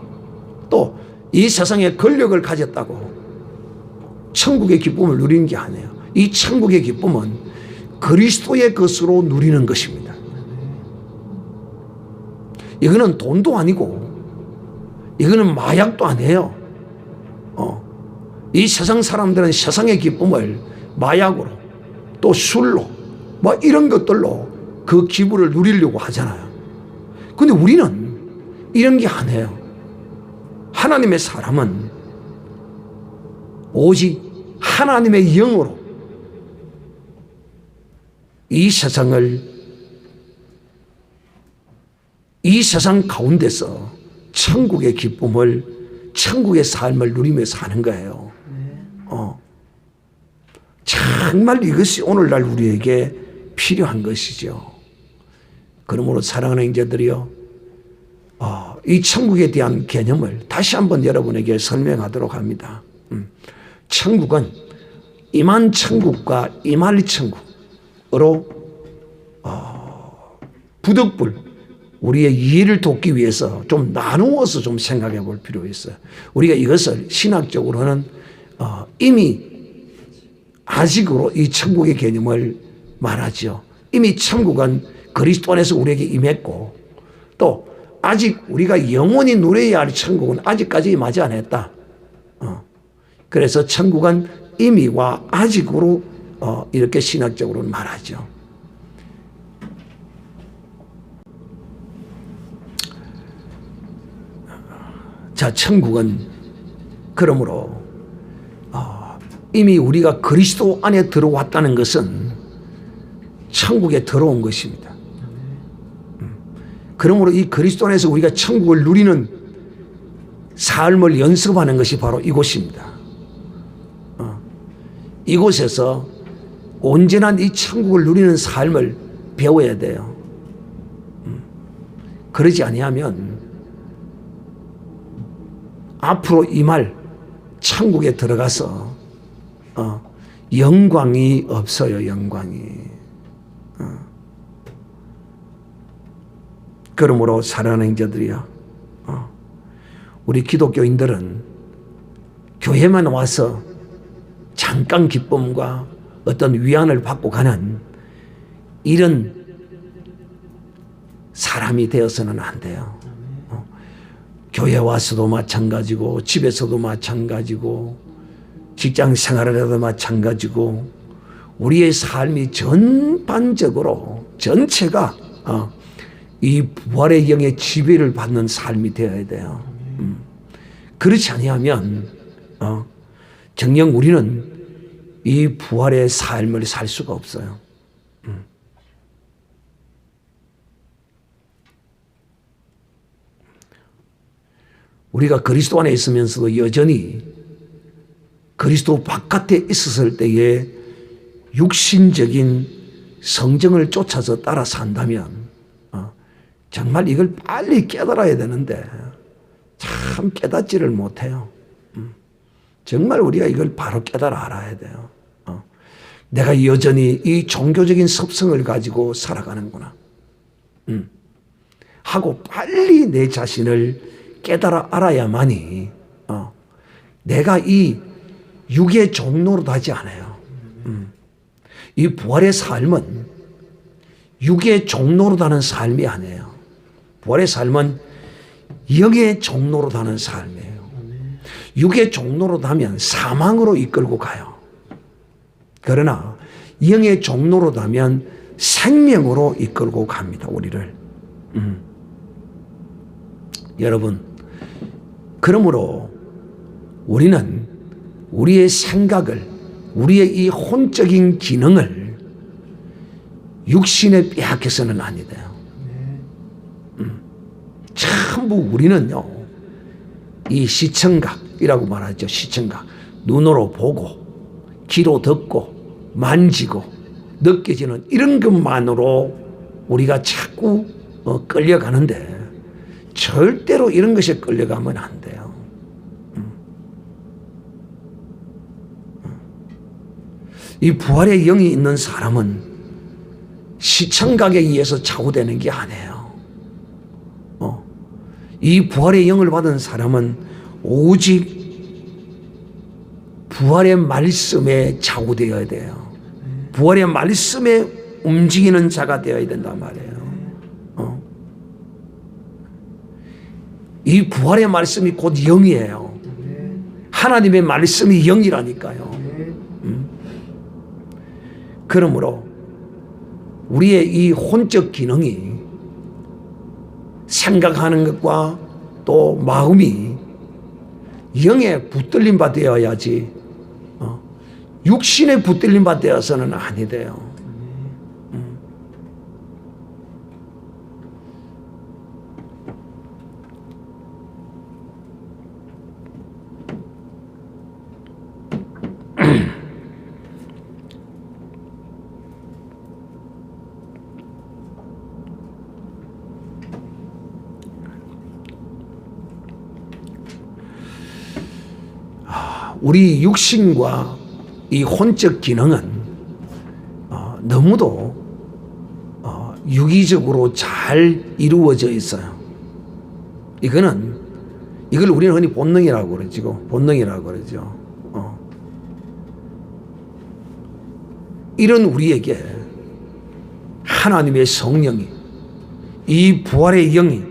또 이 세상에 권력을 가졌다고 천국의 기쁨을 누리는 게 아니에요. 이 천국의 기쁨은 그리스도의 것으로 누리는 것입니다. 이거는 돈도 아니고 이거는 마약도 아니에요. 이 세상 사람들은 세상의 기쁨을 마약으로 또 술로 뭐 이런 것들로 그 기분을 누리려고 하잖아요. 근데 우리는 이런 게 아니에요. 하나님의 사람은 오직 하나님의 영으로 이 세상 가운데서 천국의 기쁨을, 천국의 삶을 누리며 사는 거예요. 정말 이것이 오늘날 우리에게 필요한 것이죠. 그러므로 사랑하는 형제들이요, 이 천국에 대한 개념을 다시 한번 여러분에게 설명하도록 합니다. 천국은 임한 천국과 임할 천국으로 부득불 우리의 이해를 돕기 위해서 좀 나누어서 좀 생각해 볼 필요가 있어요. 우리가 이것을 신학적으로는 이미 아직으로 이 천국의 개념을 말하죠. 이미 천국은 그리스도 안에서 우리에게 임했고 또 아직 우리가 영원히 누려야 할 천국은 아직까지 임하지 않았다. 그래서 천국은 이미와 아직으로 이렇게 신학적으로는 말하죠. 자, 천국은 그러므로 이미 우리가 그리스도 안에 들어왔다는 것은 천국에 들어온 것입니다. 그러므로 이 그리스도 안에서 우리가 천국을 누리는 삶을 연습하는 것이 바로 이곳입니다. 이곳에서 온전한 이 천국을 누리는 삶을 배워야 돼요. 그러지 아니하면 앞으로 임할 천국에 들어가서 영광이 없어요. 영광이. 그러므로 사랑하는 형제들이요, 우리 기독교인들은 교회만 와서 잠깐 기쁨과 어떤 위안을 받고 가는 이런 사람이 되어서는 안 돼요. 교회 와서도 마찬가지고 집에서도 마찬가지고 직장 생활에도 마찬가지고 우리의 삶이 전반적으로 전체가 이 부활의 영의 지배를 받는 삶이 되어야 돼요. 그렇지 아니하면 정녕 우리는 이 부활의 삶을 살 수가 없어요. 우리가 그리스도 안에 있으면서도 여전히 그리스도 바깥에 있었을 때의 육신적인 성정을 쫓아서 따라 산다면 정말 이걸 빨리 깨달아야 되는데 참 깨닫지를 못해요. 정말 우리가 이걸 바로 깨달아 알아야 돼요. 내가 여전히 이 종교적인 습성을 가지고 살아가는구나 하고 빨리 내 자신을 깨달아 알아야만이 내가 이 육의 종로로 하지 않아요. 이 부활의 삶은 육의 종로로 하는 삶이 아니에요. 부활의 삶은 영의 종로로 하는 삶이에요. 육의 종로로 하면 사망으로 이끌고 가요. 그러나 영의 종로로 하면 생명으로 이끌고 갑니다. 우리를. 여러분, 그러므로 우리는 우리의 생각을, 우리의 이 혼적인 기능을 육신에 빼앗겨서는 아니 돼요. 전부 우리는요, 이 시청각이라고 말하죠. 시청각. 눈으로 보고, 귀로 듣고, 만지고, 느껴지는 이런 것만으로 우리가 자꾸 끌려가는데 절대로 이런 것에 끌려가면 안 돼요. 이 부활의 영이 있는 사람은 시청각에 의해서 좌우되는 게 아니에요. 이 부활의 영을 받은 사람은 오직 부활의 말씀에 좌우되어야 돼요. 부활의 말씀에 움직이는 자가 되어야 된단 말이에요. 이 부활의 말씀이 곧 영이에요. 하나님의 말씀이 영이라니까요. 그러므로 우리의 이 혼적 기능이 생각하는 것과 또 마음이 영에 붙들림 바 되어야지 육신에 붙들림 바 되어서는 아니 돼요. 우리 육신과 이 혼적 기능은 너무도 유기적으로 잘 이루어져 있어요. 이걸 우리는 흔히 본능이라고 그러죠. 본능이라고 그러죠. 이런 우리에게 하나님의 성령이, 이 부활의 영이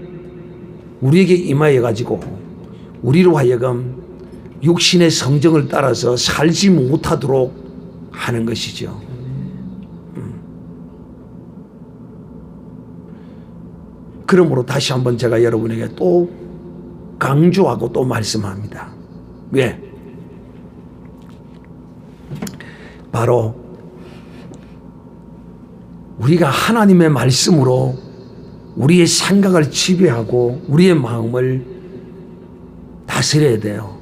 우리에게 임하여 가지고 우리로 하여금 육신의 성정을 따라서 살지 못하도록 하는 것이죠. 그러므로 다시 한번 제가 여러분에게 또 강조하고 또 말씀합니다. 왜? 바로 우리가 하나님의 말씀으로 우리의 생각을 지배하고 우리의 마음을 다스려야 돼요.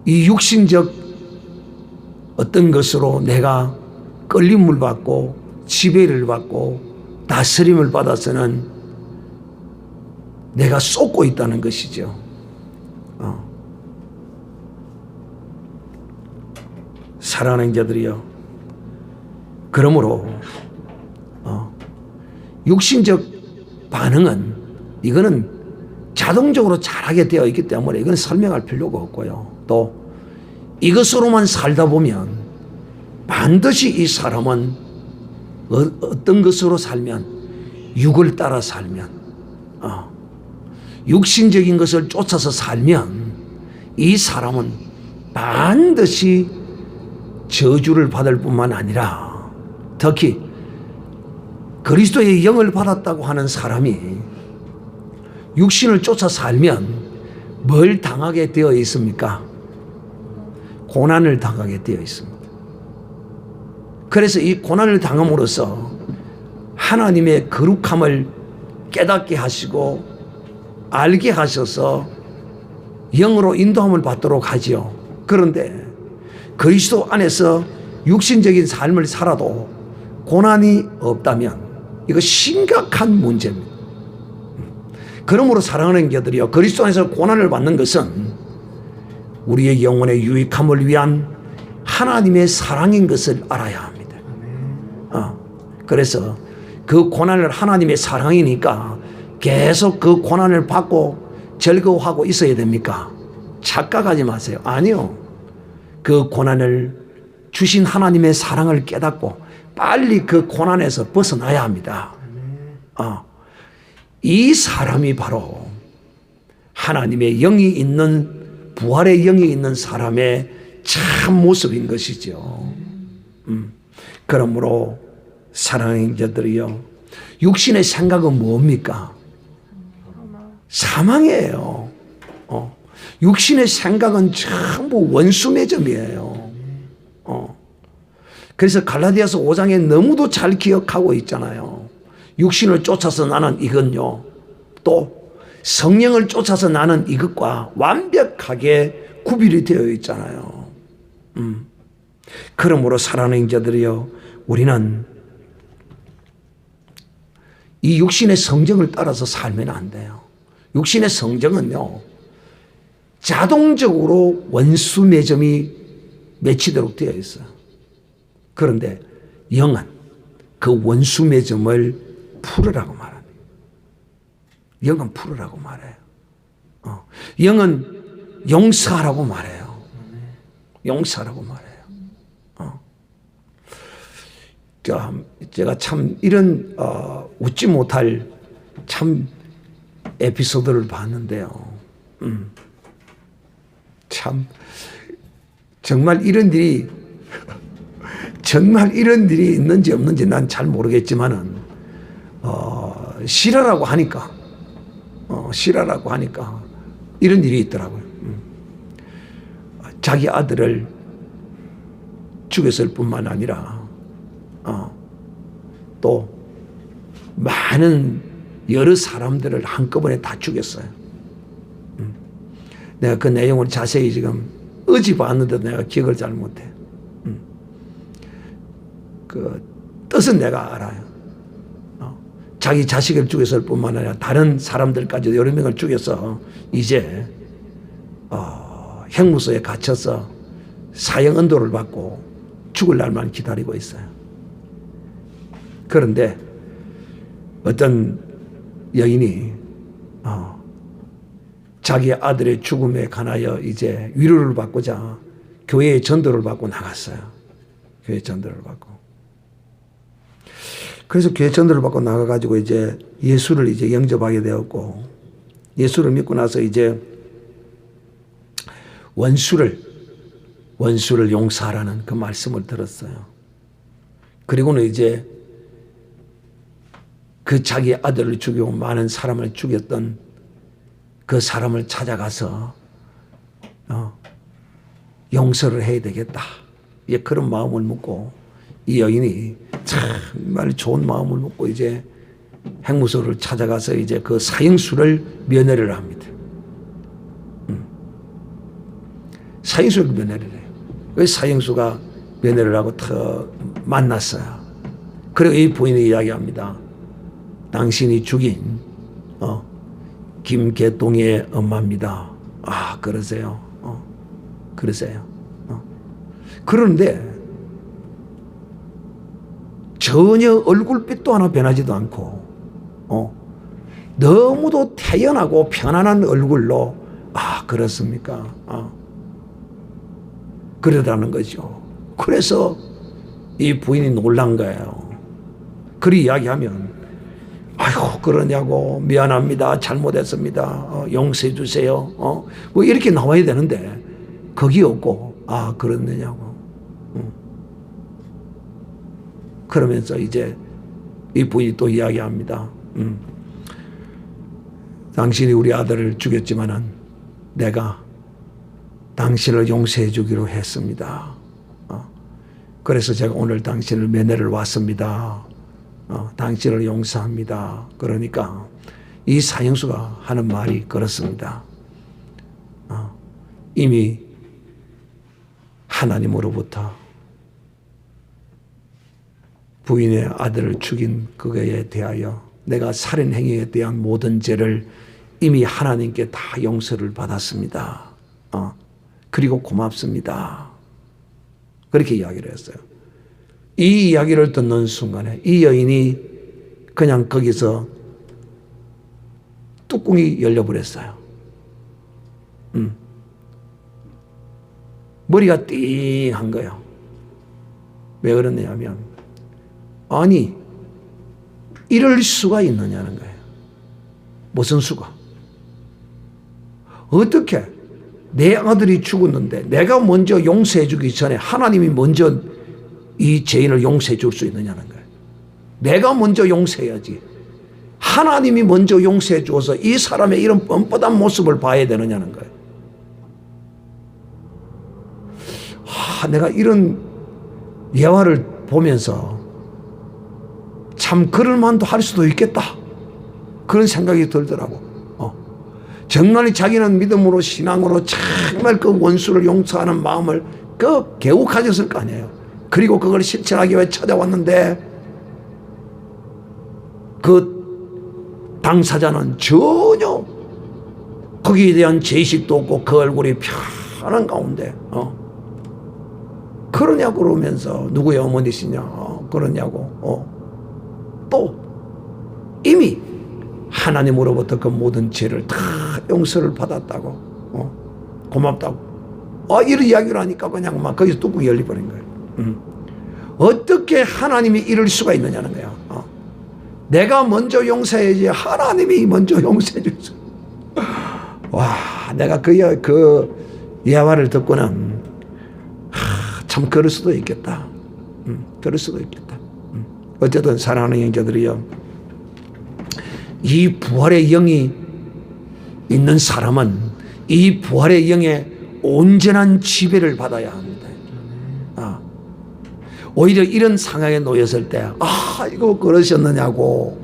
이 육신적 어떤 것으로 내가 끌림을 받고 지배를 받고 다스림을 받아서는 내가 쏟고 있다는 것이죠. 사랑하는 자들이요, 그러므로 육신적 반응은 이거는 자동적으로 잘하게 되어 있기 때문에 이건 설명할 필요가 없고요. 또 이것으로만 살다 보면 반드시 이 사람은 어떤 것으로 살면, 육을 따라 살면, 육신적인 것을 쫓아서 살면 이 사람은 반드시 저주를 받을 뿐만 아니라 특히 그리스도의 영을 받았다고 하는 사람이 육신을 쫓아 살면 뭘 당하게 되어 있습니까? 고난을 당하게 되어 있습니다. 그래서 이 고난을 당함으로써 하나님의 거룩함을 깨닫게 하시고 알게 하셔서 영으로 인도함을 받도록 하지요. 그런데 그리스도 안에서 육신적인 삶을 살아도 고난이 없다면 이거 심각한 문제입니다. 그러므로 사랑하는 자들이여, 그리스도 안에서 고난을 받는 것은 우리의 영혼의 유익함을 위한 하나님의 사랑인 것을 알아야 합니다. 그래서 그 고난을 하나님의 사랑이니까 계속 그 고난을 받고 즐거워하고 있어야 됩니까? 착각하지 마세요. 아니요. 그 고난을 주신 하나님의 사랑을 깨닫고 빨리 그 고난에서 벗어나야 합니다. 이 사람이 바로 하나님의 영이 있는, 부활의 영이 있는 사람의 참 모습인 것이죠. 그러므로 사랑하는 자들이요, 육신의 생각은 뭡니까? 사망이에요. 육신의 생각은 전부 원수매점이에요. 그래서 갈라디아서 5장에 너무도 잘 기억하고 있잖아요. 육신을 쫓아서 나는 이건요, 또 성령을 쫓아서 나는 이것과 완벽하게 구별이 되어 있잖아요. 그러므로 사랑하는 자들이요, 우리는 이 육신의 성정을 따라서 살면 안 돼요. 육신의 성정은요, 자동적으로 원수 매점이 맺히도록 되어 있어요. 그런데 영은 그 원수 매점을 풀으라고 말합니다. 영은 풀으라고 말해요. 영은 용서하라고 말해요. 용서하라고 말해요. 제가 참 이런 웃지 못할 참 에피소드를 봤는데요. 참 정말 이런 일이 있는지 없는지 난 잘 모르겠지만은 실화라고 하니까 이런 일이 있더라고요. 자기 아들을 죽였을 뿐만 아니라 또 많은 여러 사람들을 한꺼번에 다 죽였어요. 내가 그 내용을 자세히 지금 어제 봤는데도 내가 기억을 잘 못해. 그 뜻은 내가 알아요. 자기 자식을 죽였을 뿐만 아니라 다른 사람들까지도 여러 명을 죽여서 이제 형무소에 갇혀서 사형 언도를 받고 죽을 날만 기다리고 있어요. 그런데 어떤 여인이 자기 아들의 죽음에 관하여 이제 위로를 받고자 교회의 전도를 받고 나갔어요. 교회 전도를 받고. 그래서 교회 전도를 받고 나가가지고 이제 예수를 이제 영접하게 되었고, 예수를 믿고 나서 이제 원수를 용서하라는 그 말씀을 들었어요. 그리고는 이제 그 자기 아들을 죽이고 많은 사람을 죽였던 그 사람을 찾아가서 용서를 해야 되겠다. 이제 그런 마음을 먹고 이 여인이 정말 좋은 마음을 먹고 이제 형무소를 찾아가서 이제 그 사형수를 면회를 합니다. 사형수를 면회를 해요. 그 사형수가 면회를 하고 더 만났어요. 그리고 이 부인이 이야기합니다. 당신이 죽인 김계동의 엄마입니다. 아, 그러세요? 그러세요? 그런데 전혀 얼굴빛도 하나 변하지도 않고 너무도 태연하고 편안한 얼굴로 아, 그렇습니까? 그러다는 거죠. 그래서 이 부인이 놀란 거예요. 그리 이야기하면 아이고 그러냐고, 미안합니다, 잘못했습니다, 용서해 주세요, 뭐 이렇게 나와야 되는데 거기 없고 아, 그렇느냐고. 그러면서 이제 이 부인이 또 이야기합니다. 당신이 우리 아들을 죽였지만은 내가 당신을 용서해 주기로 했습니다. 그래서 제가 오늘 당신을 면회를 왔습니다. 당신을 용서합니다. 그러니까 이 사형수가 하는 말이 그렇습니다. 이미 하나님으로부터 부인의 아들을 죽인 그거에 대하여 내가 살인행위에 대한 모든 죄를 이미 하나님께 다 용서를 받았습니다. 그리고 고맙습니다. 그렇게 이야기를 했어요. 이 이야기를 듣는 순간에 이 여인이 그냥 거기서 뚜껑이 열려버렸어요. 머리가 띵한 거예요. 왜 그러냐면, 아니, 이럴 수가 있느냐는 거예요. 무슨 수가? 어떻게 내 아들이 죽었는데 내가 먼저 용서해 주기 전에 하나님이 먼저 이 죄인을 용서해 줄 수 있느냐는 거예요. 내가 먼저 용서해야지. 하나님이 먼저 용서해 주어서 이 사람의 이런 뻔뻔한 모습을 봐야 되느냐는 거예요. 내가 이런 예화를 보면서 참 그럴만도 할 수도 있겠다, 그런 생각이 들더라고. 정말 자기는 믿음으로 신앙으로 정말 그 원수를 용서하는 마음을 겨우 가졌을 거 아니에요. 그리고 그걸 실천하기 위해 찾아왔는데 그 당사자는 전혀 거기에 대한 제식도 없고 그 얼굴이 편한 가운데 그러냐고 그러면서 누구의 어머니시냐 그러냐고 또 이미 하나님으로부터 그 모든 죄를 다 용서를 받았다고 고맙다고 이런 이야기를 하니까 그냥 막 거기서 뚜껑이 열려버린 거예요. 어떻게 하나님이 이럴 수가 있느냐는 거야. 내가 먼저 용서해야지 하나님이 먼저 용서해 주죠. 와, 내가 그 예화를 듣고는 참 그럴 수도 있겠다. 그럴 수도 있겠다. 어쨌든 사랑하는 형제들이요, 이 부활의 영이 있는 사람은 이 부활의 영의 온전한 지배를 받아야 합니다. 오히려 이런 상황에 놓였을 때, 이거 그러셨느냐고,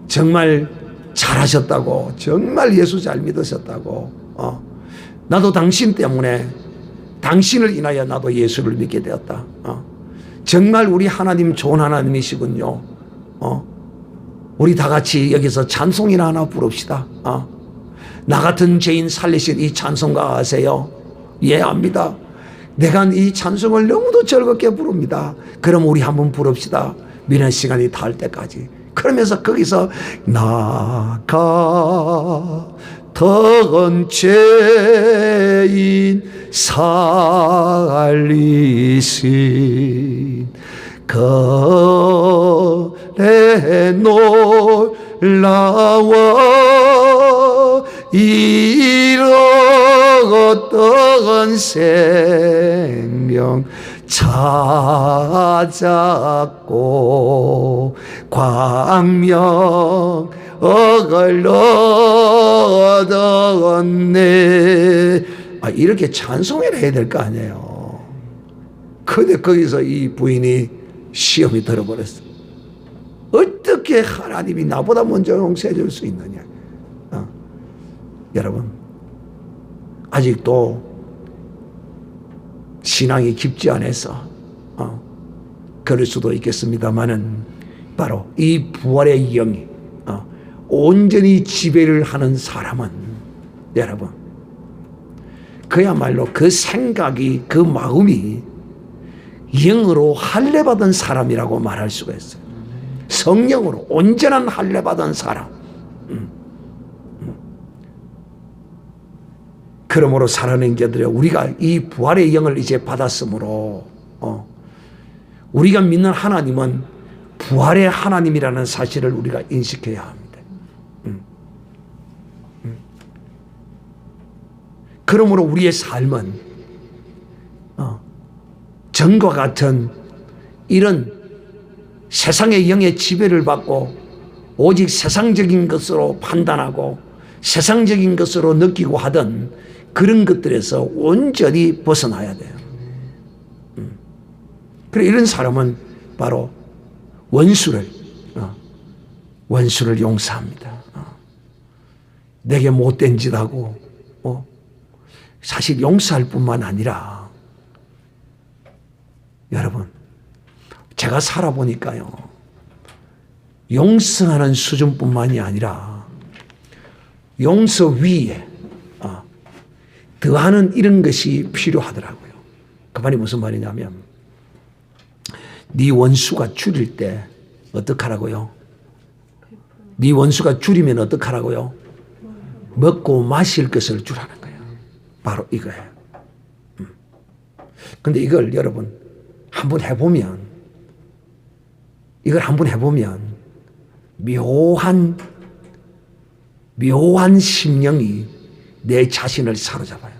정말 잘하셨다고, 정말 예수 잘 믿으셨다고, 나도 당신 때문에, 당신을 인하여 나도 예수를 믿게 되었다. 정말 우리 하나님 좋은 하나님이시군요. 우리 다 같이 여기서 찬송이나 하나 부릅시다. 나 같은 죄인 살리신 이 찬송가 아세요? 예, 압니다. 내가 이 찬송을 너무도 즐겁게 부릅니다. 그럼 우리 한번 부릅시다. 미련 시간이 닿을 때까지. 그러면서 거기서 나 같은 죄인 살리신 그의 놀라워 잃었던 생명 찾았고 광명을 얻었네. 이렇게 찬송을 해야 될 거 아니에요. 근데 거기서 이 부인이 시험이 들어버렸어. 어떻게 하나님이 나보다 먼저 용서해 줄 수 있느냐. 여러분, 아직도 신앙이 깊지 않아서 그럴 수도 있겠습니다만은 바로 이 부활의 영이 온전히 지배를 하는 사람은 여러분, 그야말로 그 생각이, 그 마음이 영으로 할례받은 사람이라고 말할 수가 있어요. 성령으로 온전한 할례받은 사람. 그러므로 사랑하는 자들이, 우리가 이 부활의 영을 이제 받았으므로 우리가 믿는 하나님은 부활의 하나님이라는 사실을 우리가 인식해야 합니다. 그러므로 우리의 삶은 전과 같은 이런 세상의 영의 지배를 받고 오직 세상적인 것으로 판단하고 세상적인 것으로 느끼고 하던 그런 것들에서 온전히 벗어나야 돼요. 그래, 이런 사람은 바로 원수를 용서합니다. 내게 못된 짓 하고 사실 용서할 뿐만 아니라, 여러분, 제가 살아보니까요, 용서하는 수준뿐만이 아니라 용서 위에 더하는 이런 것이 필요하더라고요. 그 말이 무슨 말이냐면 네 원수가 줄일 때 어떡하라고요? 네 원수가 줄이면 어떡하라고요? 먹고 마실 것을 주라는 거예요. 바로 이거예요. 근데 이걸 여러분 한번 해보면 묘한 심령이 내 자신을 사로잡아요.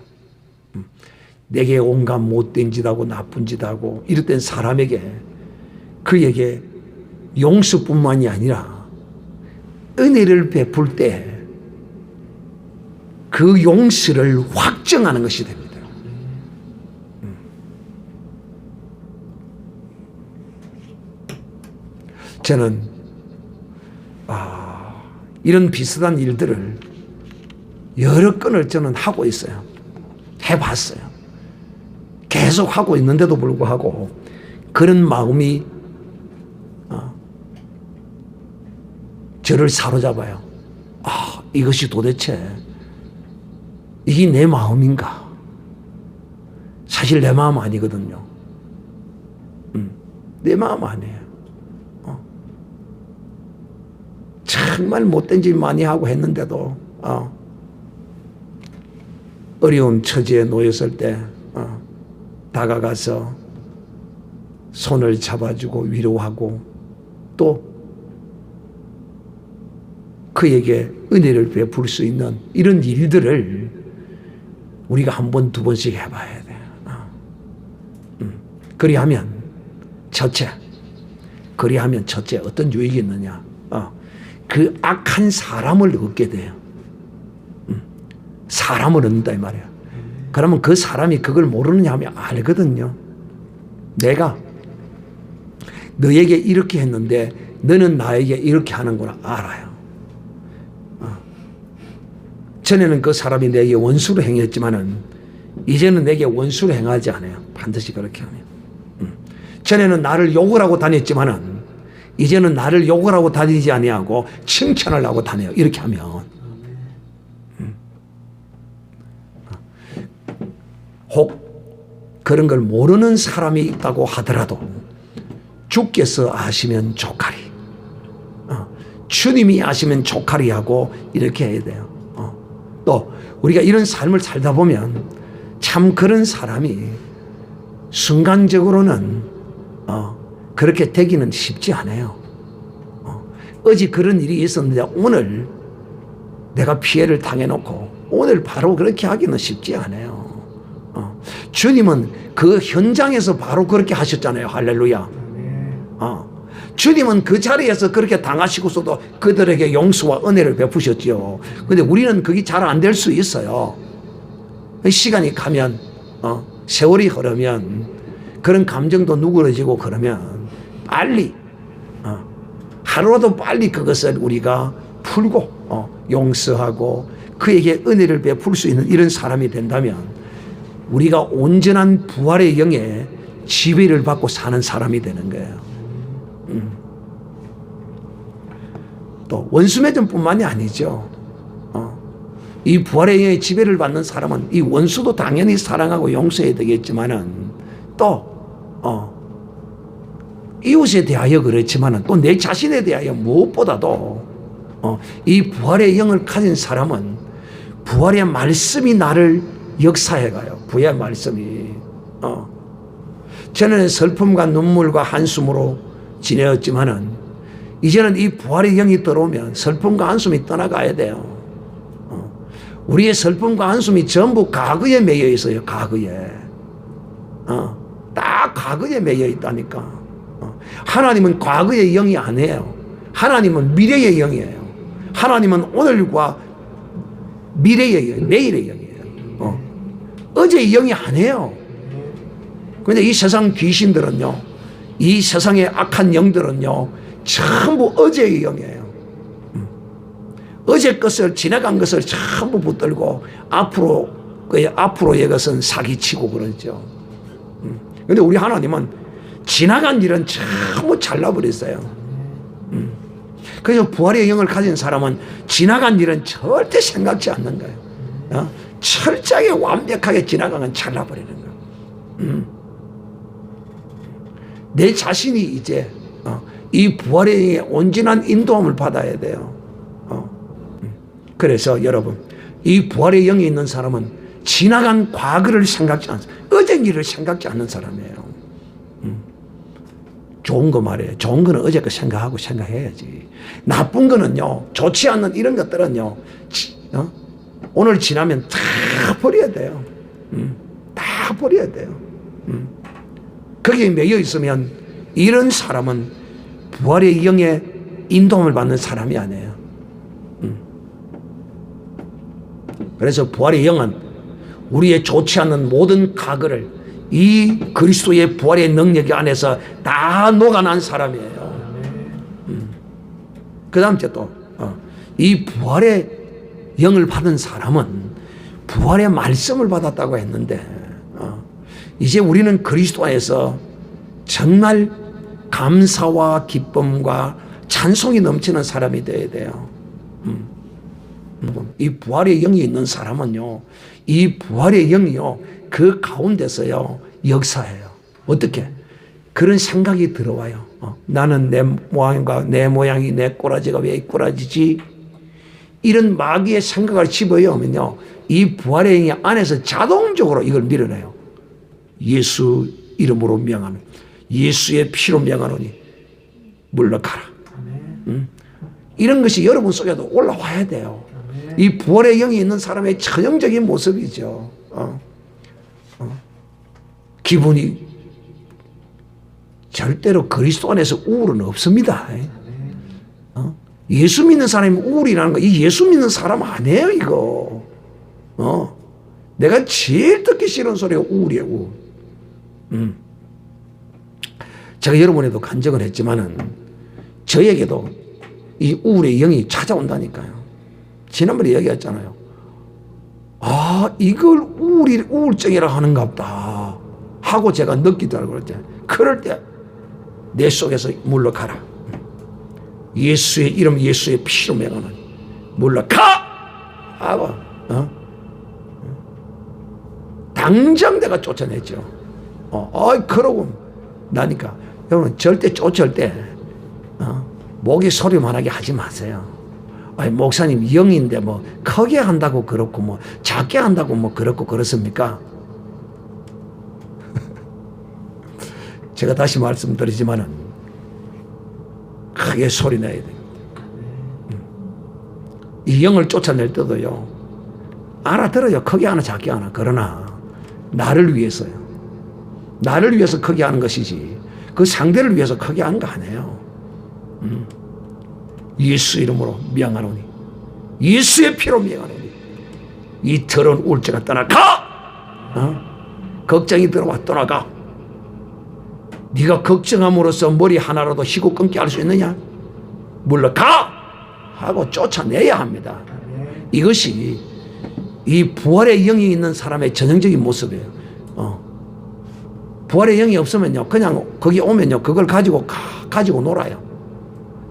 내게 온갖 못된 짓하고 나쁜 짓하고 이랬던 사람에게 그에게 용서뿐만이 아니라 은혜를 베풀 때 그 용서를 확정하는 것이 됩니다. 저는 이런 비슷한 일들을 여러 건을 저는 하고 있어요. 해봤어요. 계속 하고 있는데도 불구하고 그런 마음이 저를 사로잡아요. 이것이 도대체 이게 내 마음인가? 사실 내 마음 아니거든요. 내 마음 아니에요. 정말 못된 짓 많이 하고 했는데도 어려운 처지에 놓였을 때 다가가서 손을 잡아주고 위로하고 또 그에게 은혜를 베풀 수 있는 이런 일들을 우리가 한 번, 두 번씩 해봐야 돼요. 그리하면 첫째 어떤 유익이 있느냐? 그 악한 사람을 얻게 돼요. 사람을 얻는다 이 말이야. 그러면 그 사람이 그걸 모르느냐 하면 알거든요. 내가 너에게 이렇게 했는데 너는 나에게 이렇게 하는구나 알아요. 전에는 그 사람이 내게 원수로 행했지만은 이제는 내게 원수로 행하지 않아요. 반드시 그렇게 하면. 전에는 나를 욕을 하고 다녔지만은 이제는 나를 욕을 하고 다니지 아니하고 칭찬을 하고 다녀요. 이렇게 하면 혹 그런 걸 모르는 사람이 있다고 하더라도 주께서 아시면 좋가리, 주님이 아시면 좋가리 하고 이렇게 해야 돼요. 또 우리가 이런 삶을 살다 보면 참 그런 사람이 순간적으로는 그렇게 되기는 쉽지 않아요. 어제 그런 일이 있었는데 오늘 내가 피해를 당해놓고 오늘 바로 그렇게 하기는 쉽지 않아요. 주님은 그 현장에서 바로 그렇게 하셨잖아요. 할렐루야. 주님은 그 자리에서 그렇게 당하시고서도 그들에게 용서와 은혜를 베푸셨죠. 그런데 우리는 그게 잘 안 될 수 있어요. 시간이 가면 세월이 흐르면 그런 감정도 누그러지고 그러면 빨리 하루라도 빨리 그것을 우리가 풀고 용서하고 그에게 은혜를 베풀 수 있는 이런 사람이 된다면 우리가 온전한 부활의 영에 지배를 받고 사는 사람이 되는 거예요. 또 원수매점뿐만이 아니죠. 이 부활의 영의 지배를 받는 사람은 이 원수도 당연히 사랑하고 용서해야 되겠지만은 또 이웃에 대하여 그렇지만은 또 내 자신에 대하여 무엇보다도 이 부활의 영을 가진 사람은 부활의 말씀이 나를 역사해가요. 부활의 말씀이. 전에는 슬픔과 눈물과 한숨으로 지내었지만은 이제는 이 부활의 영이 들어오면 슬픔과 한숨이 떠나가야 돼요. 우리의 슬픔과 한숨이 전부 과거에 매여 있어요. 과거에. 딱 과거에 매여 있다니까. 하나님은 과거의 영이 아니에요. 하나님은 미래의 영이에요. 하나님은 오늘과 미래의 영, 내일의 영이에요. 어제의 영이 아니에요. 그런데 이 세상 귀신들은요, 이 세상의 악한 영들은요, 전부 어제의 영이에요. 어제 것을, 지나간 것을 전부 붙들고 앞으로의 것은 사기치고 그러죠. 그런데 우리 하나님은 지나간 일은 전부 잘라버렸어요. 그래서 부활의 영을 가진 사람은 지나간 일은 절대 생각지 않는 거예요. 철저하게 완벽하게 지나가면 잘라버리는 거야. 내 자신이 이제 이 부활의 온전한 인도함을 받아야 돼요. 그래서 여러분, 이 부활의 영이 있는 사람은 지나간 과거를 생각지 않습니다. 어제 일을 생각지 않는 사람이에요. 좋은 거 말이에요. 좋은 거는 어제 거 생각하고 생각해야지. 나쁜 거는요, 좋지 않는 이런 것들은요, 오늘 지나면 다 버려야 돼요. 다 버려야 돼요. 거기에 매여 있으면 이런 사람은 부활의 영의 인도함을 받는 사람이 아니에요. 그래서 부활의 영은 우리의 좋지 않는 모든 과거를 이 그리스도의 부활의 능력 안에서 다 녹아난 사람이에요. 그 다음 또 이 부활의 영을 받은 사람은 부활의 말씀을 받았다고 했는데 이제 우리는 그리스도 안에서 정말 감사와 기쁨과 찬송이 넘치는 사람이 되어야 돼요. 이 부활의 영이 있는 사람은요, 이 부활의 영이요, 그 가운데서요, 역사해요. 어떻게? 그런 생각이 들어와요. 나는 내 모양이 내 꼬라지가 왜 꼬라지지? 이런 마귀의 생각을 집어넣으면요, 이 부활의 영이 안에서 자동적으로 이걸 밀어내요. 예수 이름으로 명하노니, 예수의 피로 명하노니 물러가라. 이런 것이 여러분 속에도 올라와야 돼요. 이 부활의 영이 있는 사람의 전형적인 모습이죠. 기분이 절대로 그리스도 안에서 우울은 없습니다. 예수 믿는 사람이 우울이라는 거, 이 예수 믿는 사람 아니에요, 이거. 내가 제일 듣기 싫은 소리가 우울이에요, 우울. 제가 여러분에도 간증을 했지만은 저에게도 이 우울의 영이 찾아온다니까요. 지난번에 얘기했잖아요. 아, 이걸 우울증이라 하는가 보다 하고 제가 느끼더라고요. 그럴 때 내 속에서 물러가라. 예수의 이름, 예수의 피로 명하는 물러가! 하고 당장 내가 쫓아냈죠. 그러고 나니까 여러분 절대 쫓을 때 목이 소리만하게 하지 마세요. 목사님 영인데 뭐 크게 한다고 그렇고 뭐 작게 한다고 뭐 그렇고 그렇습니까? 제가 다시 말씀드리지만은 크게 소리 내야 됩니다. 이 영을 쫓아낼 때도요, 알아들어요. 크게 하나 작게 하나. 그러나 나를 위해서요. 나를 위해서 크게 하는 것이지 그 상대를 위해서 크게 하는 거 아니에요. 예수 이름으로 명하노니, 예수의 피로 명하노니 이 더러운 우울증아 떠나가! 걱정이 들어와 떠나가. 네가 걱정함으로써 머리 하나라도 희고 끊게 할 수 있느냐? 물러가! 하고 쫓아내야 합니다. 이것이 이 부활의 영이 있는 사람의 전형적인 모습이에요. 부활의 영이 없으면요, 그냥 거기 오면요, 그걸 가지고 놀아요.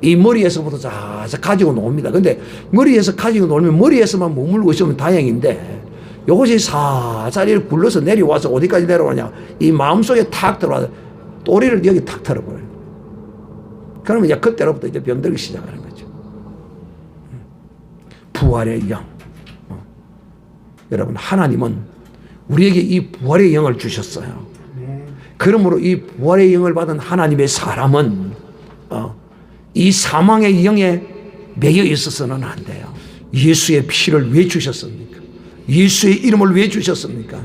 이 머리에서부터 자자 가지고 놉니다. 근데 머리에서 가지고 놀면 머리에서만 머물고 있으면 다행인데, 요것이 사자리를 굴러서 내려와서 어디까지 내려오냐? 이 마음속에 탁 들어와서 또리를 여기 탁 털어버려요. 그러면 이제 그때로부터 이제 병들기 시작하는 거죠. 부활의 영. 여러분, 하나님은 우리에게 이 부활의 영을 주셨어요. 그러므로 이 부활의 영을 받은 하나님의 사람은 이 사망의 영에 매여 있어서는 안 돼요. 예수의 피를 왜 주셨습니까? 예수의 이름을 왜 주셨습니까?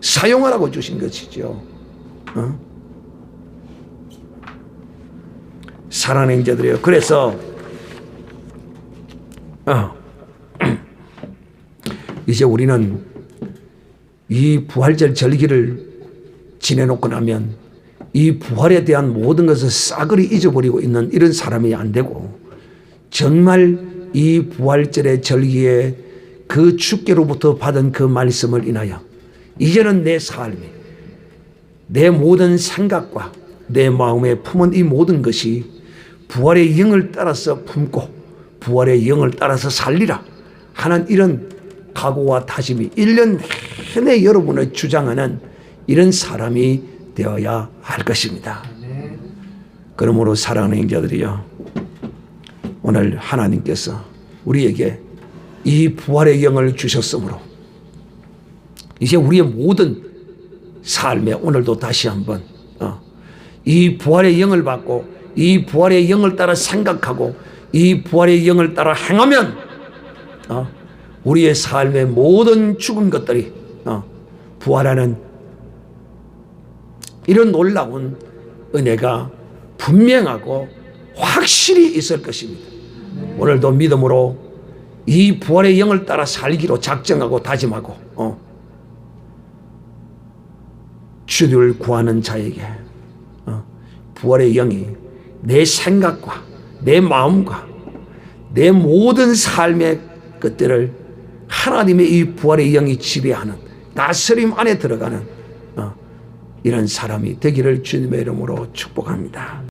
사용하라고 주신 것이죠. 사랑하는 형제들이요, 그래서 이제 우리는 이 부활절 절기를 지내놓고 나면 이 부활에 대한 모든 것을 싸그리 잊어버리고 있는 이런 사람이 안 되고, 정말 이 부활절의 절기에 그 주께로부터 받은 그 말씀을 인하여 이제는 내 삶이, 내 모든 생각과 내 마음에 품은 이 모든 것이 부활의 영을 따라서 품고 부활의 영을 따라서 살리라 하는 이런 각오와 다짐이 1년 내내 여러분을 주장하는 이런 사람이 되어야 할 것입니다. 그러므로 사랑하는 형제들이요, 오늘 하나님께서 우리에게 이 부활의 영을 주셨으므로 이제 우리의 모든 삶에 오늘도 다시 한번 이 부활의 영을 받고 이 부활의 영을 따라 생각하고 이 부활의 영을 따라 행하면 우리의 삶의 모든 죽은 것들이 부활하는 이런 놀라운 은혜가 분명하고 확실히 있을 것입니다. 오늘도 믿음으로 이 부활의 영을 따라 살기로 작정하고 다짐하고 주를 구하는 자에게 부활의 영이 내 생각과 내 마음과 내 모든 삶의 것들을 하나님의 이 부활의 영이 지배하는 다스림 안에 들어가는 이런 사람이 되기를 주님의 이름으로 축복합니다.